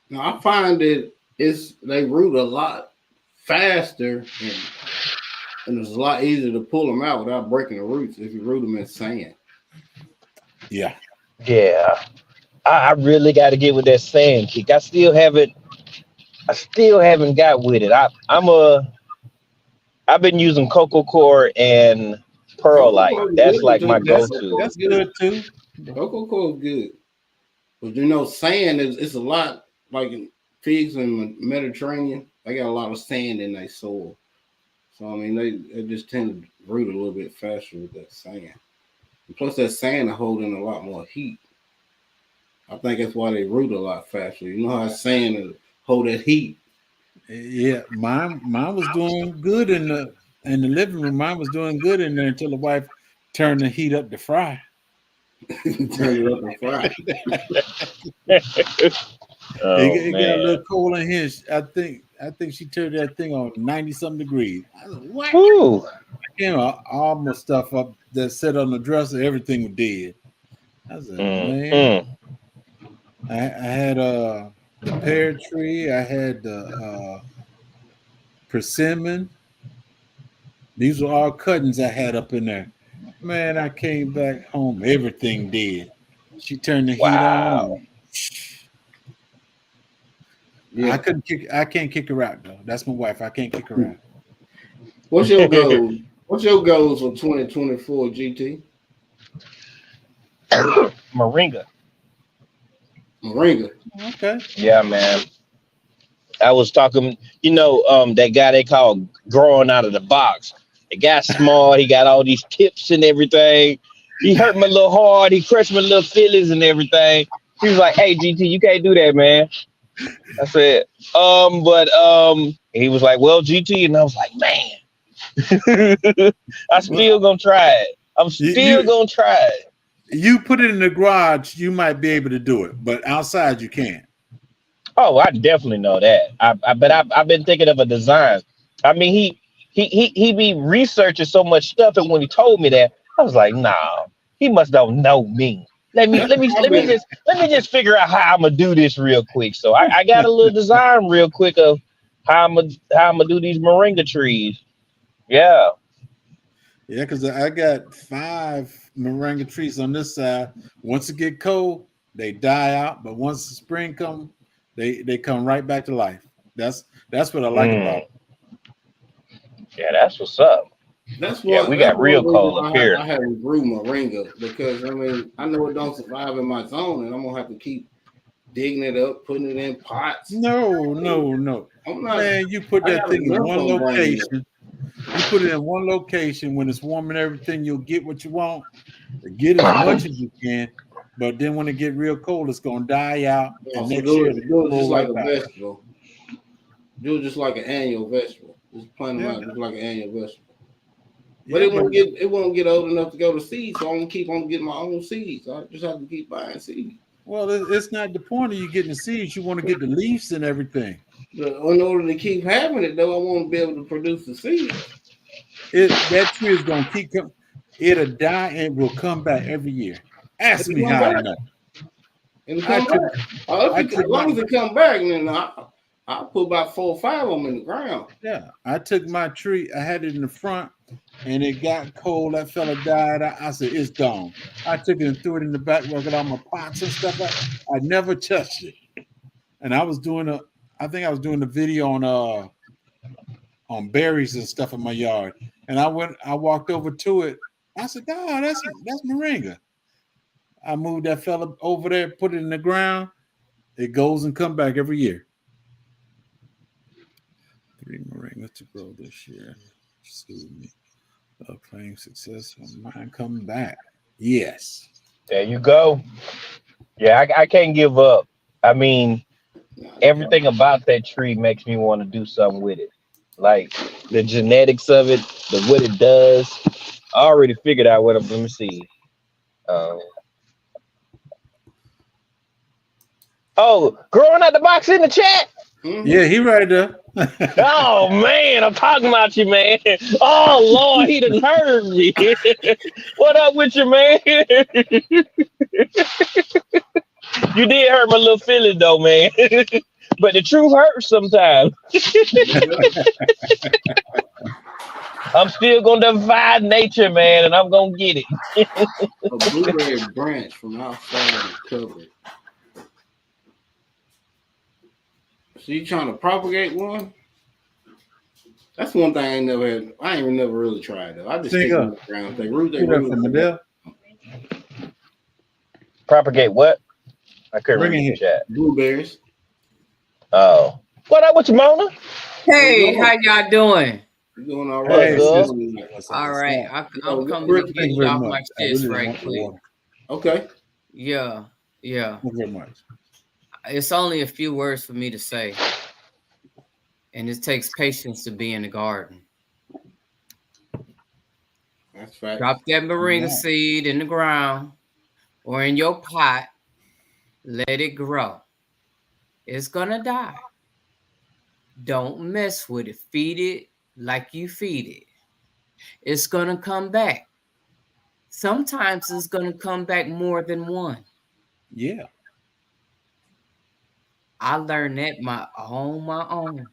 Now I find that they root a lot faster and it's a lot easier to pull them out without breaking the roots if you root them in sand. Yeah. Yeah, I really got to get with that sand kick. I still haven't got with it. I've been using Coco Core and Cocoa Perlite. coir is That's good like too. my Cocoa go-to. coir That's is good. good too. Cocoa coir is good. But you know, sand is it's a lot like in figs in the Mediterranean. They got a lot of sand in their soil. So I mean, they just tend to root a little bit faster with that sand. And plus, that sand is holding a lot more heat. I think that's why they root a lot faster. You know how sand is hold that heat. Yeah, mine was doing good in the living room. Mine was doing good in there until the wife turned the heat up to fry. Turn it up and fry. Oh It got a man. little cold in here. I think she turned that thing on 90 something degrees. I was like, what? Woo. You know, all my stuff up that sat on the dresser, everything was dead. I was like, man, Mm. I had the pear tree, I had the persimmon. These were all cuttings I had up in there. Man, I came back home, everything dead. She turned the heat on. Wow. And Yeah. I can't kick her out though. That's my wife. I can't kick her out. What's your goal? What's your goals for 2024, GT? Moringa. Moringa. Okay. Yeah, man. I was talking, that guy they call growing out of the box. The guy's small, he got all these tips and everything. He hurt my little heart, he crushed my little feelings and everything. He was like, "Hey GT, you can't do that, man." I said, but he was like, "Well, GT," and I was like, man, I still gonna try it. I'm still You gonna try it. you put it in the garage, you might be able to do it, but outside you can't. Oh, I definitely know that. I've been thinking of a design. I mean, he be researching so much stuff, and when he told me that, I was like, nah, he must don't know me. Let me let me I've let me been just let me just figure out how I'm gonna do this real quick. So I got a little design real quick of how I'm gonna do these moringa trees. Yeah. Yeah, because I got 5 moringa trees on this side. Once it get cold, they die out, but once the spring come, they come right back to life. That's what I like about Mm, yeah, that's what's up. that's Yeah, what we that's got one real reason cold up I here. haven't grew moringa because I mean I know it don't survive in my zone and I'm gonna have to keep digging it up, putting it in pots. No. I'm not. Man, you put I that got thing in enough one on brain. location. You put it in one location when it's warm and everything, you'll get what you want. Get as much as you can, but then when it get real cold, it's gonna die out, and So next year it'll do it grow just like right a back. vegetable. Do it just like an annual vegetable. Just plant them Yeah, out just like an annual vegetable. But yeah, but it won't get old enough to go to seed, so I'm gonna keep on getting my own seeds. I just have to keep buying seeds. well, it's not the point of you getting the seeds. You want to get the leaves and everything. In order to keep having it, though, I want to be able to produce the seeds. That tree is gonna keep coming. It'll die and will come back every year. Ask It'll me come how I back. know. It'll I come took back. I As took my long as it come back, then I'll put about 4 or 5 of them in the ground. yeah. I took my tree. I had it in the front, and it got cold. That fella died. I said it's gone. I took it and threw it in the back, working on my pots and stuff. I never touched it. And I think I was doing a video on berries and stuff in my yard. And I walked over to it. I said, "God, that's moringa." I moved that fella over there, put it in the ground. It goes and come back every year. 3 moringa to grow this year. Excuse me. Claim success on mine coming back. Yes. There you go. Yeah, I can't give up. I mean, Everything about that tree makes me want to do something with it. Like the genetics of it, the what it does. I already figured out what I'm gonna see. Um, oh, growing out the box in the chat. Mhm. Yeah, he right there. Oh man, I'm talking about you, man. Oh Lord, he done heard me. What up with you, man? You did hurt my little feeling though, man. But the truth hurts sometimes. I'm still gonna defy nature, man, and I'm gonna get it. A blueberry branch from outside and covered. So you trying to propagate one? That's one thing I ain't never had. I ain't never really tried though. I just Sing stick them up. in the ground. They root. They Get up from root. Adele. Propagate what? I couldn't Bring it read here. the chat. Blueberries. Oh. What up with you, Mona? Hey, how y'all doing? You doing all Hey, right? sis. All right, I'm what coming brick to you get Thank you you very off much. my I chest really right want the quick. water. Okay. Yeah. Thank you very much. It's only a few words for me to say, and it takes patience to be in the garden. That's fact. Drop that moringa Yeah. seed in the ground or in your pot. Let it grow. It's gonna die. Don't mess with it. Feed it like you feed it. It's gonna come back. Sometimes it's gonna come back more than one. Yeah. I learned that on my own.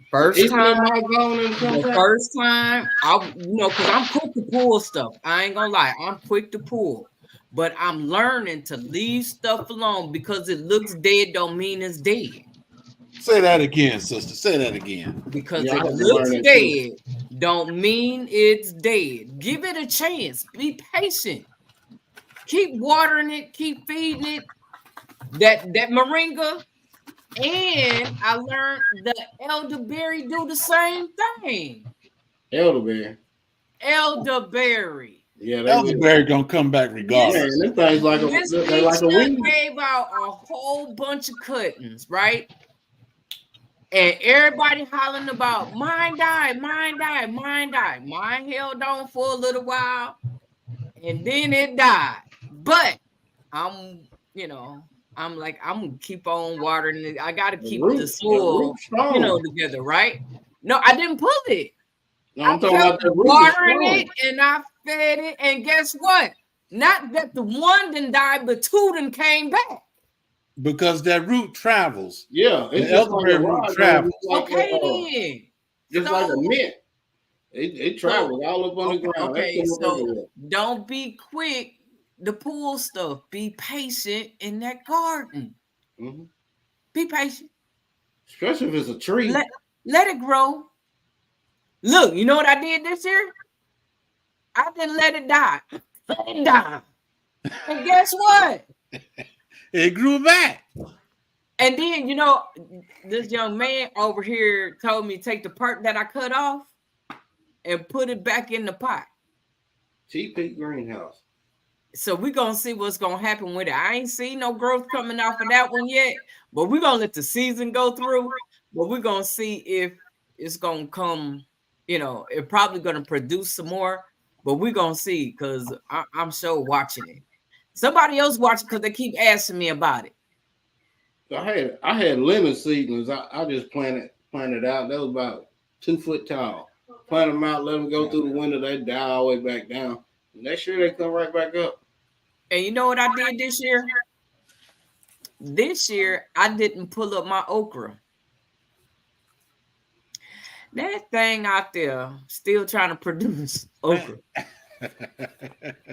First Isn't time, it all gone in the contact? first time, because I'm quick to pull stuff. I ain't gonna lie, I'm quick to pull, but I'm learning to leave stuff alone because it looks dead. Don't mean it's dead. Say that again, sister. Say that again. Because Yeah, I it had to learn looks that too. dead, don't mean it's dead. Give it a chance. Be patient. Keep watering it. Keep feeding it. That moringa. And I learned the elderberry do the same thing. Elderberry. Elderberry. Yeah, they will. Elderberry gonna come back Man, regardless. them things like This they bitch like a done weed. gave out a whole bunch of cuttings, right? And everybody hollering about mine died, mine died, mine died. Mine held on for a little while, and then it died. But I'm like, I'm gonna keep on watering it. I gotta The keep root. the The soil, root strong. together, right? No, I didn't pull it. No, I I'm talking kept about the root is watering strong. it and I fed it. And guess what? Not that the one didn't die, but two done came back. Because that root travels. Yeah, it's The just like a elderberry root rod, travels. like Okay, then. just like a mint. It travels all up on the ground. That's Okay, coming so everywhere. don't be quick to pull stuff. Be patient in that garden. Mm-hmm. Be patient. Especially if it's a tree. Let it grow. Look, you know what I did this year? I didn't let it die. Let it die. And guess what? It grew back. And then, this young man over here told me to take the part that I cut off and put it back in the pot. TP Greenhouse. So we're going to see what's going to happen with it. I ain't seen no growth coming off of that one yet, but we're going to let the season go through. But we're going to see if it's going to come, it's probably going to produce some more, but we're going to see because I'm sure watching it. Somebody else watching because they keep asking me about it. So I had lemon seedlings. I just planted out. That was about 2 foot tall. Plant them out, let them go through the window. They die all the way back down. Next year they come right back up. And you know what I did this year? This year I didn't pull up my okra. That thing out there still trying to produce okra.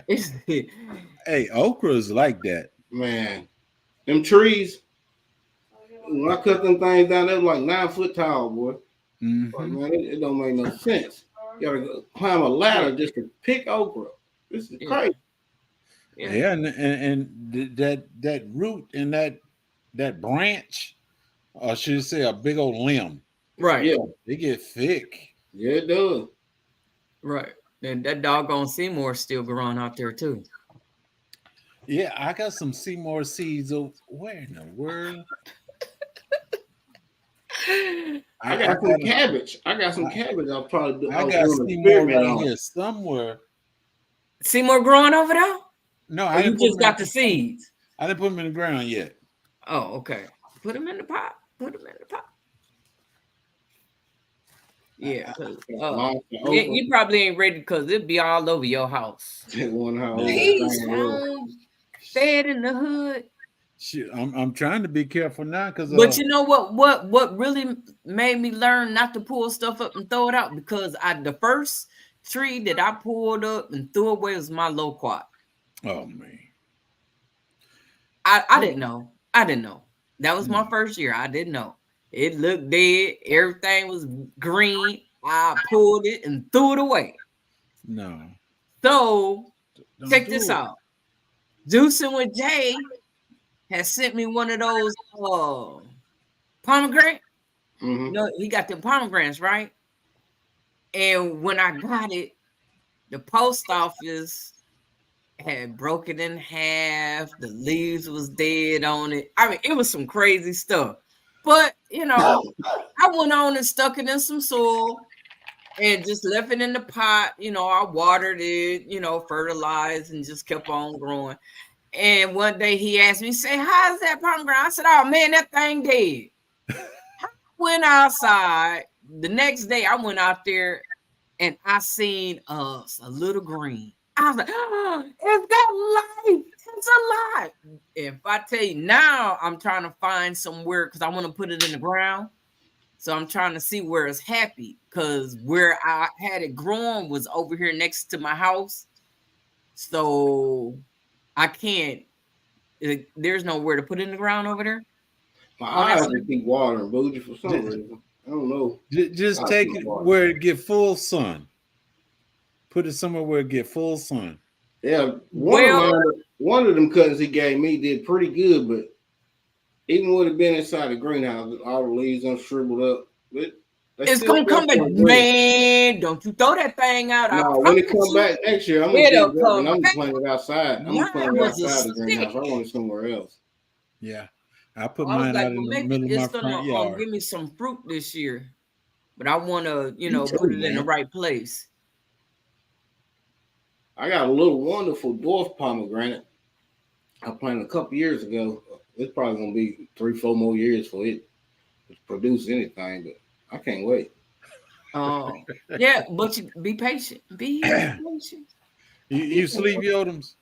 Hey, okra is like that. Man, them trees. When I cut them things down, they was like 9 foot tall, boy. Mhm. Like, man, it don't make no sense. You gotta go climb a ladder just to pick okra. This is crazy. Yeah, and that root and that branch, or should I say a big old limb, Right. Yeah, they get thick. yeah, it does. Right. And that doggone Seymour's still growing out there too. Yeah, I got some Seymour seeds. Where in the world? I got some cabbage. I got some cabbage. I'll probably do. I I was got doing an Seymour experiment right on. here somewhere. Seymour growing over there? No, Or I you didn't put just them in. got the seeds? I didn't put them in the ground yet. Oh, okay. Put them in the pot. Put them in the pot. Yeah, 'cause, Long for you probably ain't ready because it'd be all over your house. Take one house. He's fed in the hood. Shit, I'm trying to be careful now because. But you know what really made me learn not to pull stuff up and throw it out, because the first tree that I pulled up and threw away was my loquat. Oh man. I didn't know. I didn't know. That was my first year. I didn't know. It looked dead. Everything was green. I pulled it and threw it away. No. So Don't check do this it. out. Juicing with Jay has sent me one of those pomegranate. Mm-hmm. You know, he got the pomegranates, right? And when I got it, the post office had broken in half. The leaves was dead on it. I mean, it was some crazy stuff. But, you know, I went on and stuck it in some soil and just left it in the pot. You know, I watered it, you know, fertilized, and just kept on growing. And one day he asked me, say, how's that pomegranate? I said, oh, man, that thing dead. I went outside. The next day I went out there and I seen a little green. I was like, oh, it's got life. It's alive. If I tell you now, I'm trying to find somewhere because I want to put it in the ground. So I'm trying to see where it's happy, because where I had it growing was over here next to my house. So I can't, there's nowhere to put it in the ground over there. My eyes just keep watering, Bougie, for some reason. I don't know. Just take it where it get full sun. Put it somewhere where it get full sun. Yeah, one of them cousins he gave me did pretty good, but even would have been inside the greenhouse, all the leaves shriveled up. It's gonna come back, man. Don't you throw that thing out. No, when it comes back next year, I'm gonna get it and I'm gonna plant it outside. I'm gonna plant it outside the greenhouse. I want it somewhere else. Yeah. I put mine out in the middle of my front yard. Give me some fruit this year, but I want to, you know, put it in the right place. I got a little wonderful dwarf pomegranate I planted a couple years ago. It's probably gonna be 3-4 more years for it to produce anything, but I can't wait. Oh, yeah, but you be patient. Be patient. You sleep, Yodems?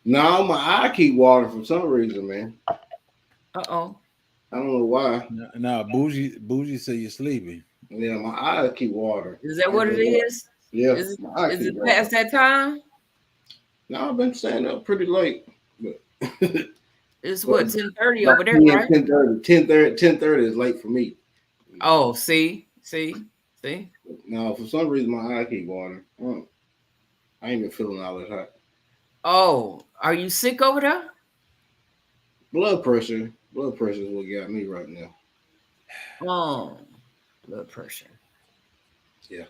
No, my eye keep watering for some reason, man. Uh-oh. I don't know why. No, Bougie said you're sleeping. Yeah, my eyes keep watering. Is that what it is? Yeah. Is it past that time? No, I've been staying up pretty late. But it's what, 10:30 over there, yeah, right? 10:30 is late for me. Oh, see. No, for some reason my eye keep watering. I ain't been feeling all that hot. Oh, are you sick over there? Blood pressure is what got me right now. Oh, blood pressure. Yeah.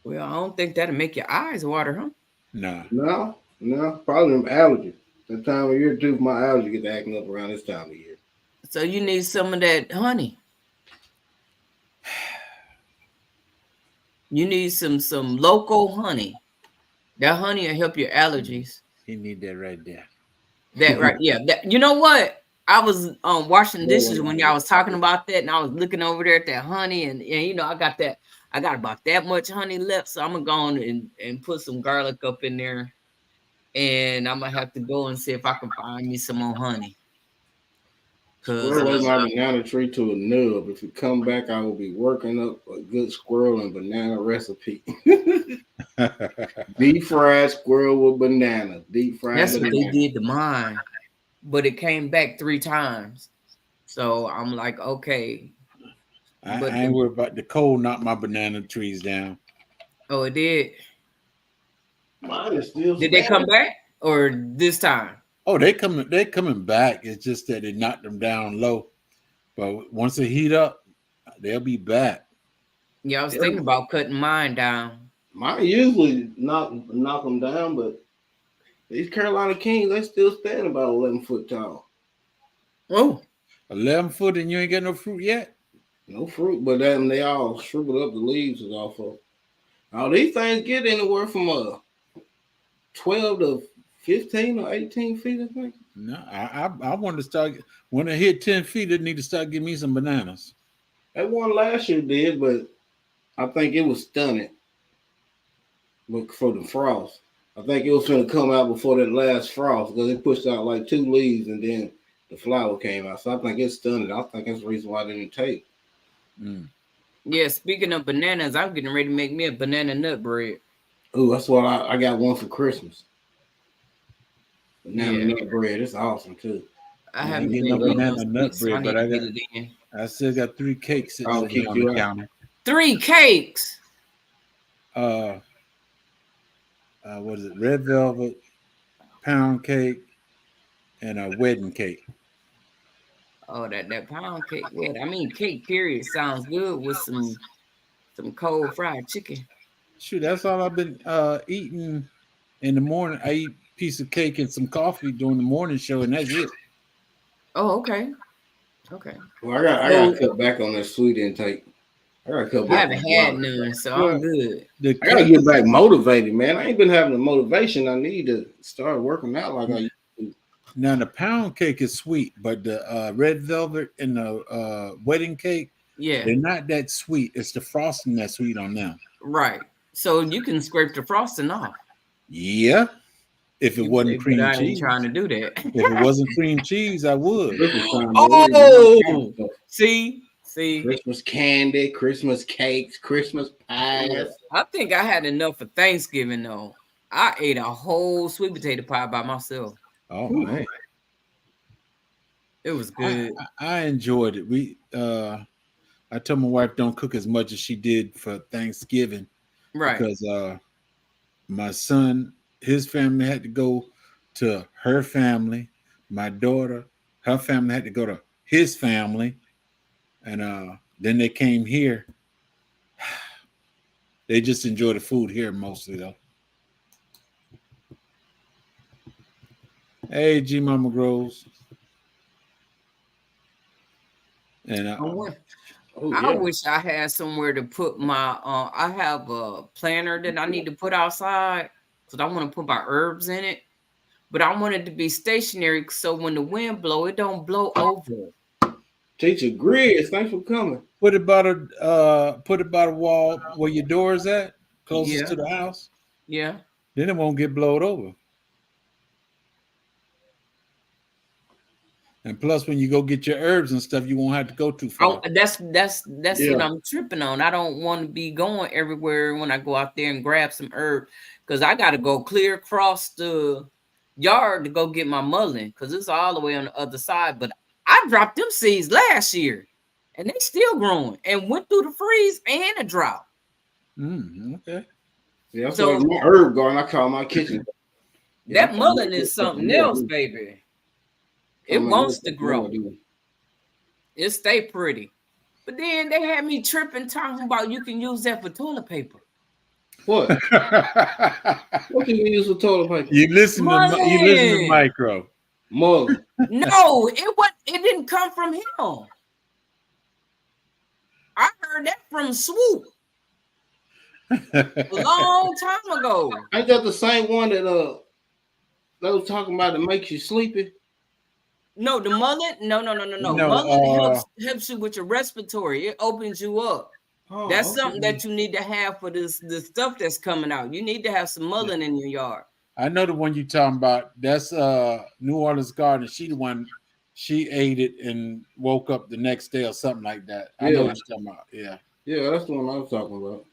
Well, I don't think that'll make your eyes water, huh? No, probably them allergies. That time of year too, my allergies get acting up around this time of year. So you need some of that honey. You need some local honey. That honey will help your allergies. You need that right there. That right, yeah. You know what? I was washing dishes when y'all was talking about that, and I was looking over there at that honey, and you know, I got about that much honey left, so I'm gonna go on and put some garlic up in there, and I'm gonna have to go and see if I can find me some more honey. Squirrel my banana tree to a nub. If you come back, I will be working up a good squirrel and banana recipe. Deep fried squirrel with banana. Deep fried. That's what they did to mine, but it came back 3 times. So I'm like, okay. I ain't worried about the cold. Knock my banana trees down. Oh, it did. Mine is still. Did they come back or this time? Oh, they coming back. It's just that they knocked them down low. But once they heat up, they'll be back. Yeah, I was thinking about cutting mine down. Mine usually knock them down, but These Carolina Kings, they still stand about 11 foot tall. Oh, 11 foot and you ain't got no fruit yet? No fruit, but then they all shriveled up. The leaves is off of. All these things get anywhere from 12 to 15 or 18 feet, I think. No, I want to start. When I hit 10 feet, I need to start giving me some bananas. That one last year did, but I think it was stunning. But for the frost, I think it was going to come out before that last frost because it pushed out like 2 leaves and then the flower came out. So I think it's stunning. I think that's the reason why I didn't take. Mm. yeah. Speaking of bananas, I'm getting ready to make me a banana nut bread. Ooh, that's what I got one for Christmas. Banana Yeah. nut bread. It's awesome too. I I haven't ain't been getting no eating banana those nut sweets, so I bread, need but to get it in. I still got 3 cakes sitting I'll on keep the you out. counter. 3 cakes. What is it? Red velvet, pound cake, and a wedding cake. Oh, that pound cake. What? I mean, cake period sounds good with some cold fried chicken. Shoot, that's all I've been eating in the morning. I eat a piece of cake and some coffee during the morning show, and that's it. Oh, okay. Okay. Well, I got to cut back on that sweet intake. I got to cut I back. haven't had none, so Well, I'm good. The I got to cake, get back motivated, man. I ain't been having the motivation. I need to start working out like I used to. now the pound cake is sweet, but the red velvet and the wedding cake, Yeah, they're not that sweet. It's the frosting that's sweet on them. right. So you can scrape the frosting off. Yeah, if it You wasn't say, but cream I ain't cheese. trying to do that. If it wasn't cream cheese, I would. Christmas time, Oh! See, Christmas candy, Christmas cakes, Christmas pies. I think I had enough for Thanksgiving though. I ate a whole sweet potato pie by myself. Oh man, It was good. I enjoyed it. I told my wife don't cook as much as she did for Thanksgiving Right. because my son, his family had to go to her family. My daughter, her family had to go to his family, and then they came here. They just enjoy the food here mostly, though. Hey, G Mama Groves. And I wish I had somewhere to put my I have a planter that I need to put outside because I want to put my herbs in it. But I want it to be stationary so when the wind blow, it don't blow over. Teacher Grizz, thanks for coming. put it by the wall where your door is at, closest Yeah. to the house. Yeah. Then it won't get blowed over. And plus, when you go get your herbs and stuff, you won't have to go too far. Oh, that's Yeah. what I'm tripping on. I don't want to be going everywhere when I go out there and grab some herb because I got to go clear across the yard to go get my mullein because it's all the way on the other side. But I dropped them seeds last year and they still growing and went through the freeze and the drought. Okay. Yeah, that's So- like my herb garden. I call my kitchen. That mullein is something else, baby. It wants to grow. It stay pretty. But then they had me tripping talking about you can use that for toilet paper. What? What can you use for toilet paper? You listen to Micro. Mug. No, it didn't come from him. I heard that from Swoop a long time ago. Ain't that the same one that they was talking about that makes you sleepy? No, the mullet. No. No, Mullet helps you with your respiratory. It opens you up. Oh, That's okay. something that you need to have for the stuff that's coming out. You need to have some mullet in your yard. I know the one you're talking about. That's New Orleans Garden. She ate it and woke up the next day or something like that. I know Yeah. what you're talking about. Yeah. Yeah, that's the one I was talking about.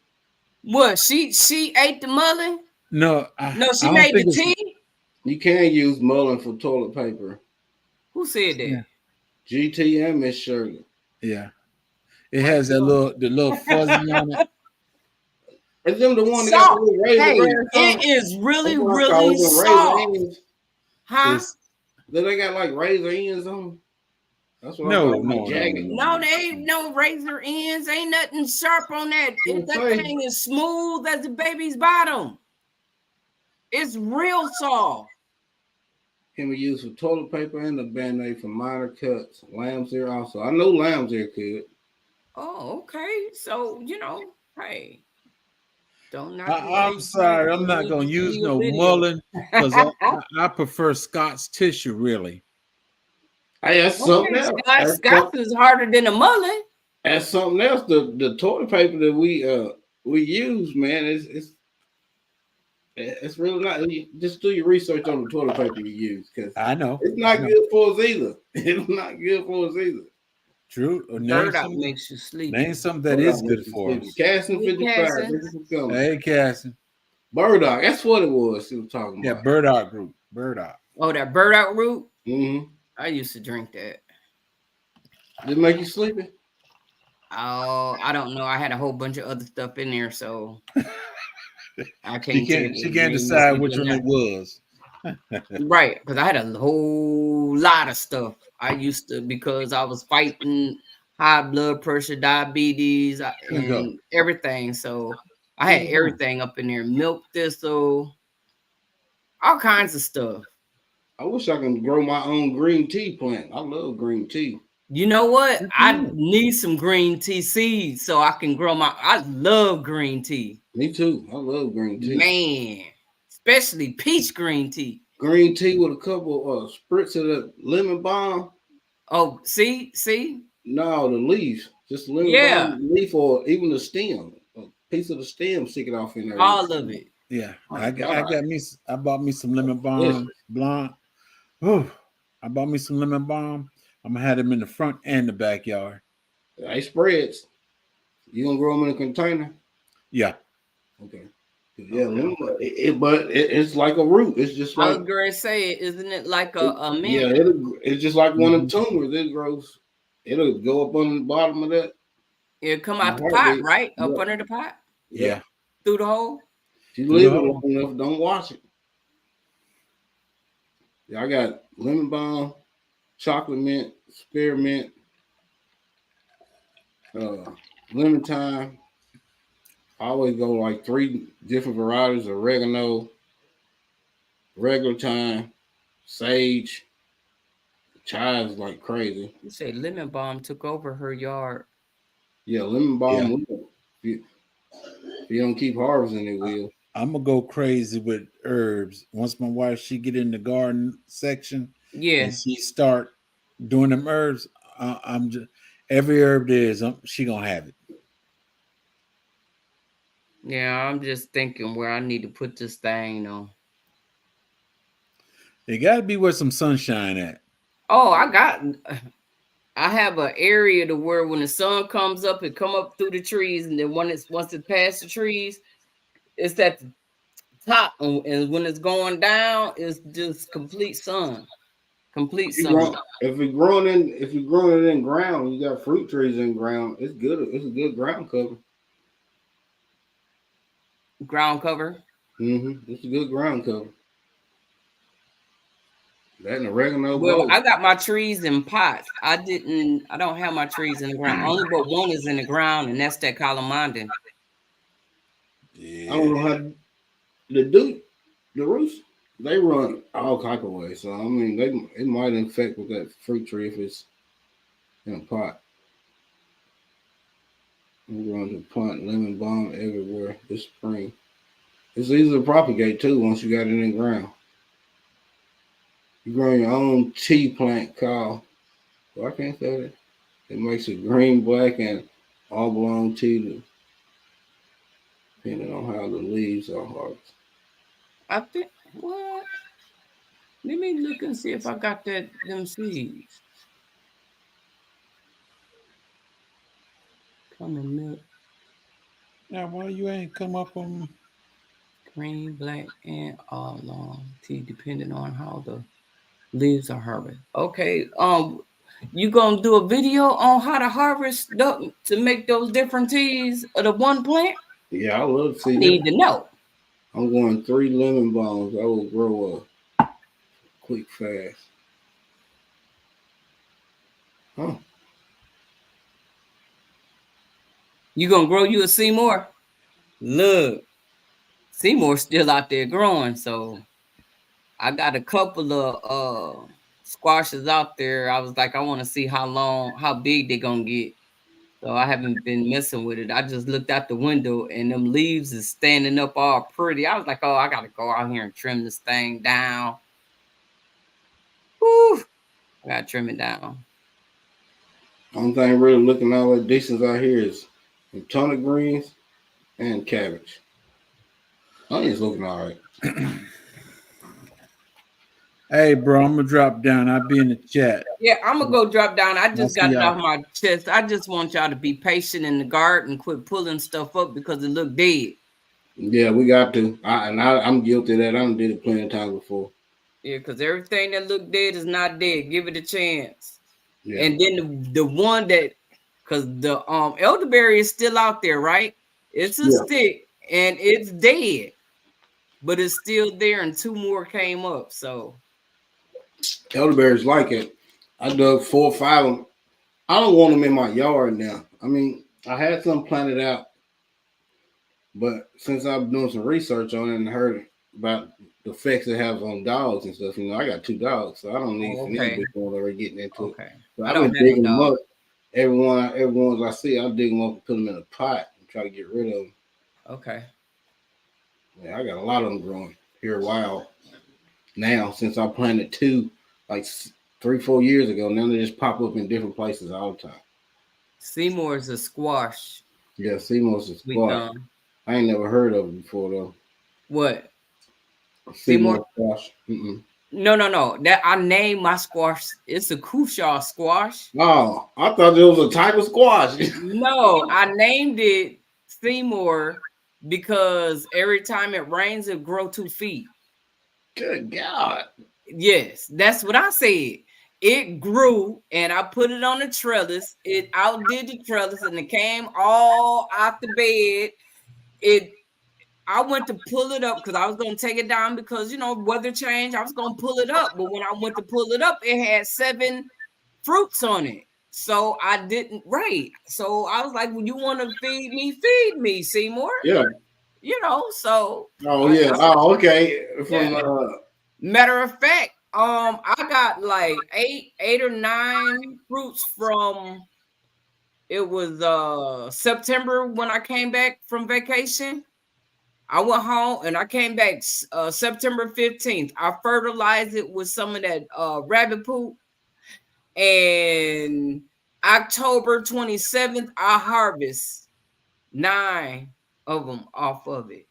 What? She ate the mullet? No, No, she I don't made the think it's- tea. You can use mullein for toilet paper. Who said that? Yeah. GT and Miss Shirley. Yeah. It has the little fuzzy on it. Is them the one that got the Salt. little razor Hey, grass on it is really, That's what I call really them, razor soft. ends. Huh? It's- That they got like razor ends on them. That's what No, I call my no, jacket. No, they ain't no razor ends. Ain't nothing sharp on that. That Okay. thing is smooth as the baby's bottom. It's real soft. Can be used for toilet paper and a band-aid for minor cuts. Lamb's ear also. I know lamb's ear could. Oh, okay. So hey, don't knock it while I'm you sorry, can. I'm not gonna use See a no video. mullen because I prefer Scott's tissue. Really, Hey, that's something Okay, else. Scott's is harder than a mullet. That's something else. The toilet paper that we use, man, it's really not. Just do your research on the toilet paper you use, because I know. it's not good for us either. It's not good for us either. True. Name Burdock something. makes you sleep. Name something that is good for us. Casson Hey, 55. Casson. Thank you for coming. Hey, Cassie. Burdock. That's what it was. He was talking Yeah, about. Burdock Group. Burdock. Oh, that burdock root. Mm-hmm. I used to drink that. Did it make you sleepy? Oh, I don't know. I had a whole bunch of other stuff in there, so I She can't. tell you can't. She if it can't made me decide sleep which or one not. it was. Right, because I had a whole lot of stuff. I used to, because I was fighting high blood pressure, diabetes, Here we go. and everything. So I had everything up in there: milk thistle, all kinds of stuff. I wish I could grow my own green tea plant. I love green tea. You know what? Good I deal. need some green tea seeds so I can grow my. I love green tea, Me too. I love green tea. man, especially peach green tea. Green tea with a couple spritz of the lemon balm. Oh, see, No, the leaf. Just the lemon Yeah. balm leaf, or even the stem. A piece of the stem sticking off in there. all of it. Yeah, My I got me. I bought me some lemon balm blanc. Oh, I bought me some lemon balm. I'm gonna have them in the front and the backyard. They spreads. You gonna grow them in a container? Yeah, Okay. Yeah, lemon, but it's like a root. It's just I like, was going to say, isn't it like a mint? yeah, it's just like one of the tumors. It grows. It'll go up on the bottom of that. It'll come out the pot, Heartbeat. right? Up Yeah. under the pot, yeah. through the hole. If you leave it No. long enough, don't wash it. Yeah, I got lemon balm, chocolate mint, spearmint, lemon thyme. I always go like 3 different varieties of oregano, regular thyme, sage. Chives like crazy. You say lemon balm took over her yard. Yeah, lemon balm. Yeah. Will. If you don't keep harvesting, it will. I'm gonna go crazy with herbs. Once my wife she get in the garden section Yeah, and she start doing them herbs, I'm just every herb there is. She gonna have it. yeah. I'm just thinking where I need to put this thing on. It got to be where some sunshine at. Oh, I have an area to where when the sun comes up, it come up through the trees, and then once it past the trees, it's at the top, and when it's going down, it's just complete sun. Complete sun. If you're growing it in ground, you got fruit trees in ground. It's good. It's a good ground cover. Ground cover. It's a good ground cover. That and oregano. Well, I got my trees in pots. I don't have my trees in the ground. Only but one is in the ground, and that's that calamondin. Yeah. I don't know how the roots. They run all type of ways. So I mean, it might infect with that fruit tree if it's in a pot. I'm going to plant lemon balm everywhere this spring. It's easy to propagate too once you got it in the ground. You grow your own tea plant called, well, I can't say that. It makes it green, black, and all belong tea, depending on how the leaves are harvested. I think what? Let me look and see if I got them seeds. Coming milk, Now, why you ain't come up on? green, black, and all long tea, depending on how the leaves are harvested. Okay. You gonna do a video on how to harvest to make those different teas of the one plant? Yeah, I love to see I need to know. I'm going 3 lemon balms. I will grow up quick, fast. Huh. You gonna grow you a Seymour? Look, Seymour's still out there growing, so I got a couple of squashes out there. I was like, I want to see how big they're gonna get. So I haven't been messing with it. I just looked out the window and them leaves is standing up all pretty. I was like, oh, I gotta go out here and trim this thing down. Whew. I gotta trim it down. Only thing really looking all that decent out here is turnip greens and cabbage. Onions looking all right. Hey, bro, I'm gonna drop down. I'll be in the chat. Yeah, I'm gonna go drop down. I just I'll got see it y'all. off my chest. I just want y'all to be patient in the garden, quit pulling stuff up because it look dead. Yeah, we got to. I'm guilty of that. I did it plenty of times before. Yeah, because everything that look dead is not dead. Give it a chance. Yeah. And then the one that, because the elderberry is still out there, right? It's a stick and it's dead, but it's still there. And 2 more came up. So Elderberries like it. I dug 4 or 5 of them. I don't want them in my yard now. I mean, I had some planted out, but since I've been doing some research on it and heard about the effects it has on dogs and stuff, I got 2 dogs, so I don't need any big ones already getting into it. So I've been digging them up. Everyone's I see, I'll dig them up and put them in a pot and try to get rid of them. Okay. Yeah, I got a lot of them growing here a while now since I planted 2 like 3-4 years ago. Now they just pop up in different places all the time. Seymour is a squash. Yeah, Seymour's a squash. I ain't never heard of it before though. What? Seymour squash. Mm-mm. No. That I named my squash. It's a Cushaw squash. Oh, I thought it was a type of squash. No, I named it Seymour because every time it rains, it grow 2 feet. Good God. Yes, that's what I said. It grew and I put it on the trellis. It outdid the trellis and it came all out the bed. I went to pull it up because I was going to take it down because, weather change. I was going to pull it up. But when I went to pull it up, it had 7 fruits on it. So I didn't, So I was like, well, you want to feed me, Seymour. Yeah. So. Oh, yeah. Oh, okay. Matter of fact, I got like 8 or 9 fruits from, it was September when I came back from vacation. I went home and I came back September 15th. I fertilized it with some of that rabbit poop. And October 27th, I harvest 9 of them off of it.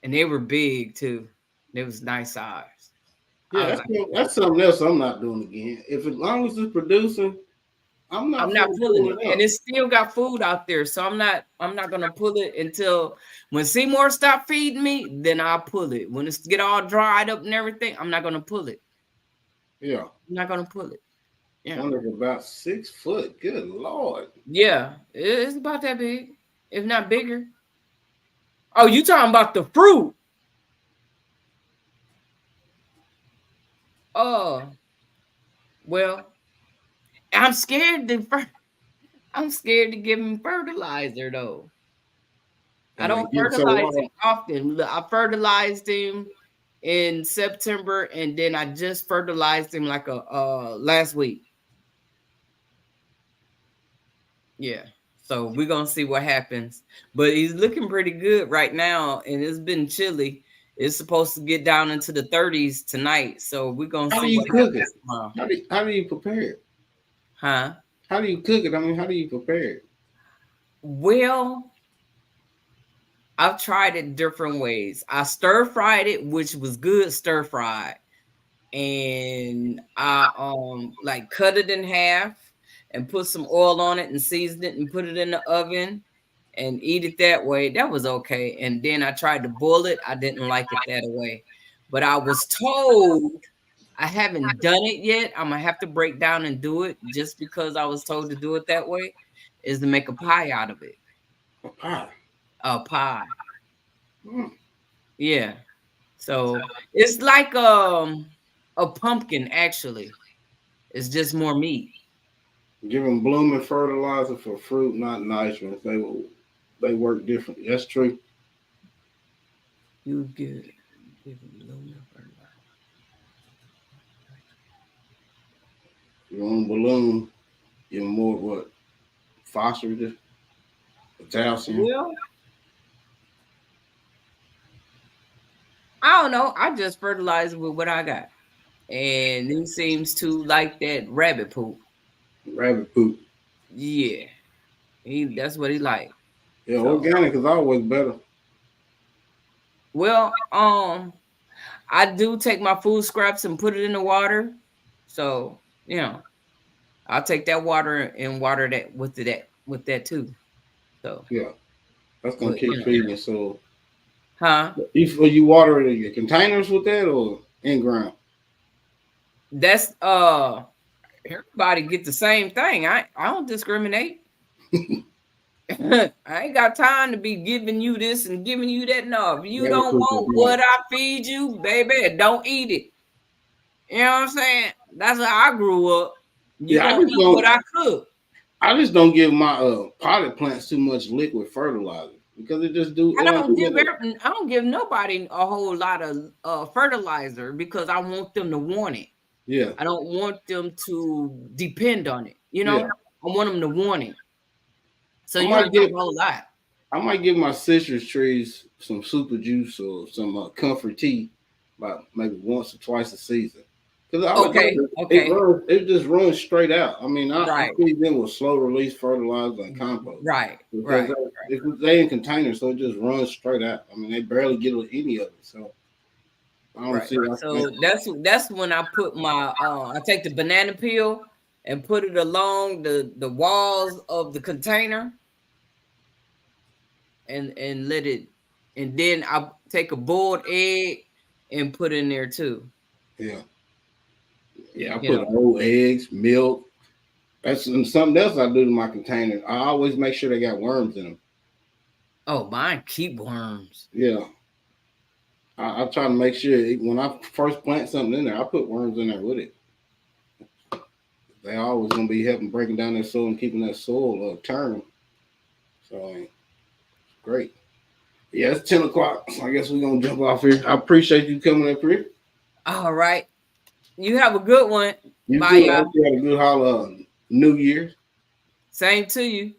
And they were big too. It was nice size. Yeah, that's something else I'm not doing again. As long as it's producing, I'm not pulling it. And it still got food out there. So I'm not gonna pull it until when Seymour stop feeding me, then I'll pull it. When it's get all dried up and everything, I'm not gonna pull it. Yeah. I'm not gonna pull it. Yeah. Under about 6 foot. Good Lord. Yeah, it's about that big, if not bigger. Oh, you talking about the fruit? Oh, well, I'm scared to give him fertilizer though. I don't fertilize him often. I fertilized him in September, and then I just fertilized him like last week. Yeah. So we're gonna see what happens. But he's looking pretty good right now, and it's been chilly. It's supposed to get down into the 30s tonight. So we're gonna see what happens tomorrow. How do you prepare it? Huh? How do you cook it? I mean, how do you prepare it? Well, I've tried it different ways. I stir fried it, which was good stir fried. And I like cut it in half and put some oil on it and season it and put it in the oven and eat it that way. That was okay. And then I tried to boil it. I didn't like it that way. But I was told, I haven't done it yet. I'm going to have to break down and do it just because I was told to do it that way, is to make a pie out of it. A pie? A pie. Yeah. So it's like a pumpkin, actually. It's just more meat. Give them blooming fertilizer for fruit, not nitrogen. They work different. That's true. You give them blooming fertilizer. You want a balloon, give them more what? Phosphorus, potassium. Well, I don't know. I just fertilize with what I got. And he seems to like that rabbit poop. Rabbit poop. Yeah. That's what he like. Yeah, So, organic is always better. well, I do take my food scraps and put it in the water. So, you know, I'll take that water and water that with that too. So, Yeah, that's gonna but, keep feeding your soil. huh? You water it in your containers with that or in ground? That's everybody get the same thing. I don't discriminate. I ain't got time to be giving you this and giving you that. No, if you Rabbit don't poop is want good. what I feed you, baby, don't eat it. You know what I'm saying? That's how I grew up. You Yeah, I gonna just eat what I cook. I just don't give my potted plants too much liquid fertilizer because it just do. I It don't don't do give nothing. I don't give nobody a whole lot of fertilizer because I want them to want it. Yeah, I don't want them to depend on it. You yeah. know, I want them to want it. So I you might don't get give a whole lot. I might give my citrus trees some super juice or some comfort tea about maybe once or twice a season. Because I was Okay, okay, it just runs straight out. I mean, I right, feed them with slow release fertilizer and compost right, because right. they in containers, so it just runs straight out. I mean, they barely get any of it, so I don't Right. see. So that's when I put my I take the banana peel and put it along the walls of the container and let it, and then I take a boiled egg and put in there too. Yeah, yeah. I You put know. old eggs, milk. That's something else I do to my containers. I always make sure they got worms in them. Oh, mine keep worms. Yeah. I try to make sure when I first plant something in there, I put worms in there with it. They always gonna be helping breaking down that soil and keeping that soil turn. So great. Yeah, it's 10 o'clock. So I guess we're gonna jump off here. I appreciate you coming up here. All right. You have a good one. You Bye, too. I y'all. hope you had a good New Year's. Same to you.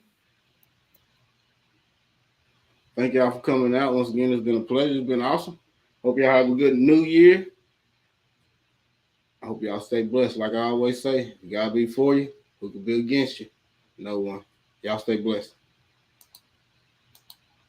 Thank y'all for coming out. Once again, it's been a pleasure. It's been awesome. Hope y'all have a good New Year. I hope y'all stay blessed. Like I always say, God be for you. Who can be against you? No one. Y'all stay blessed.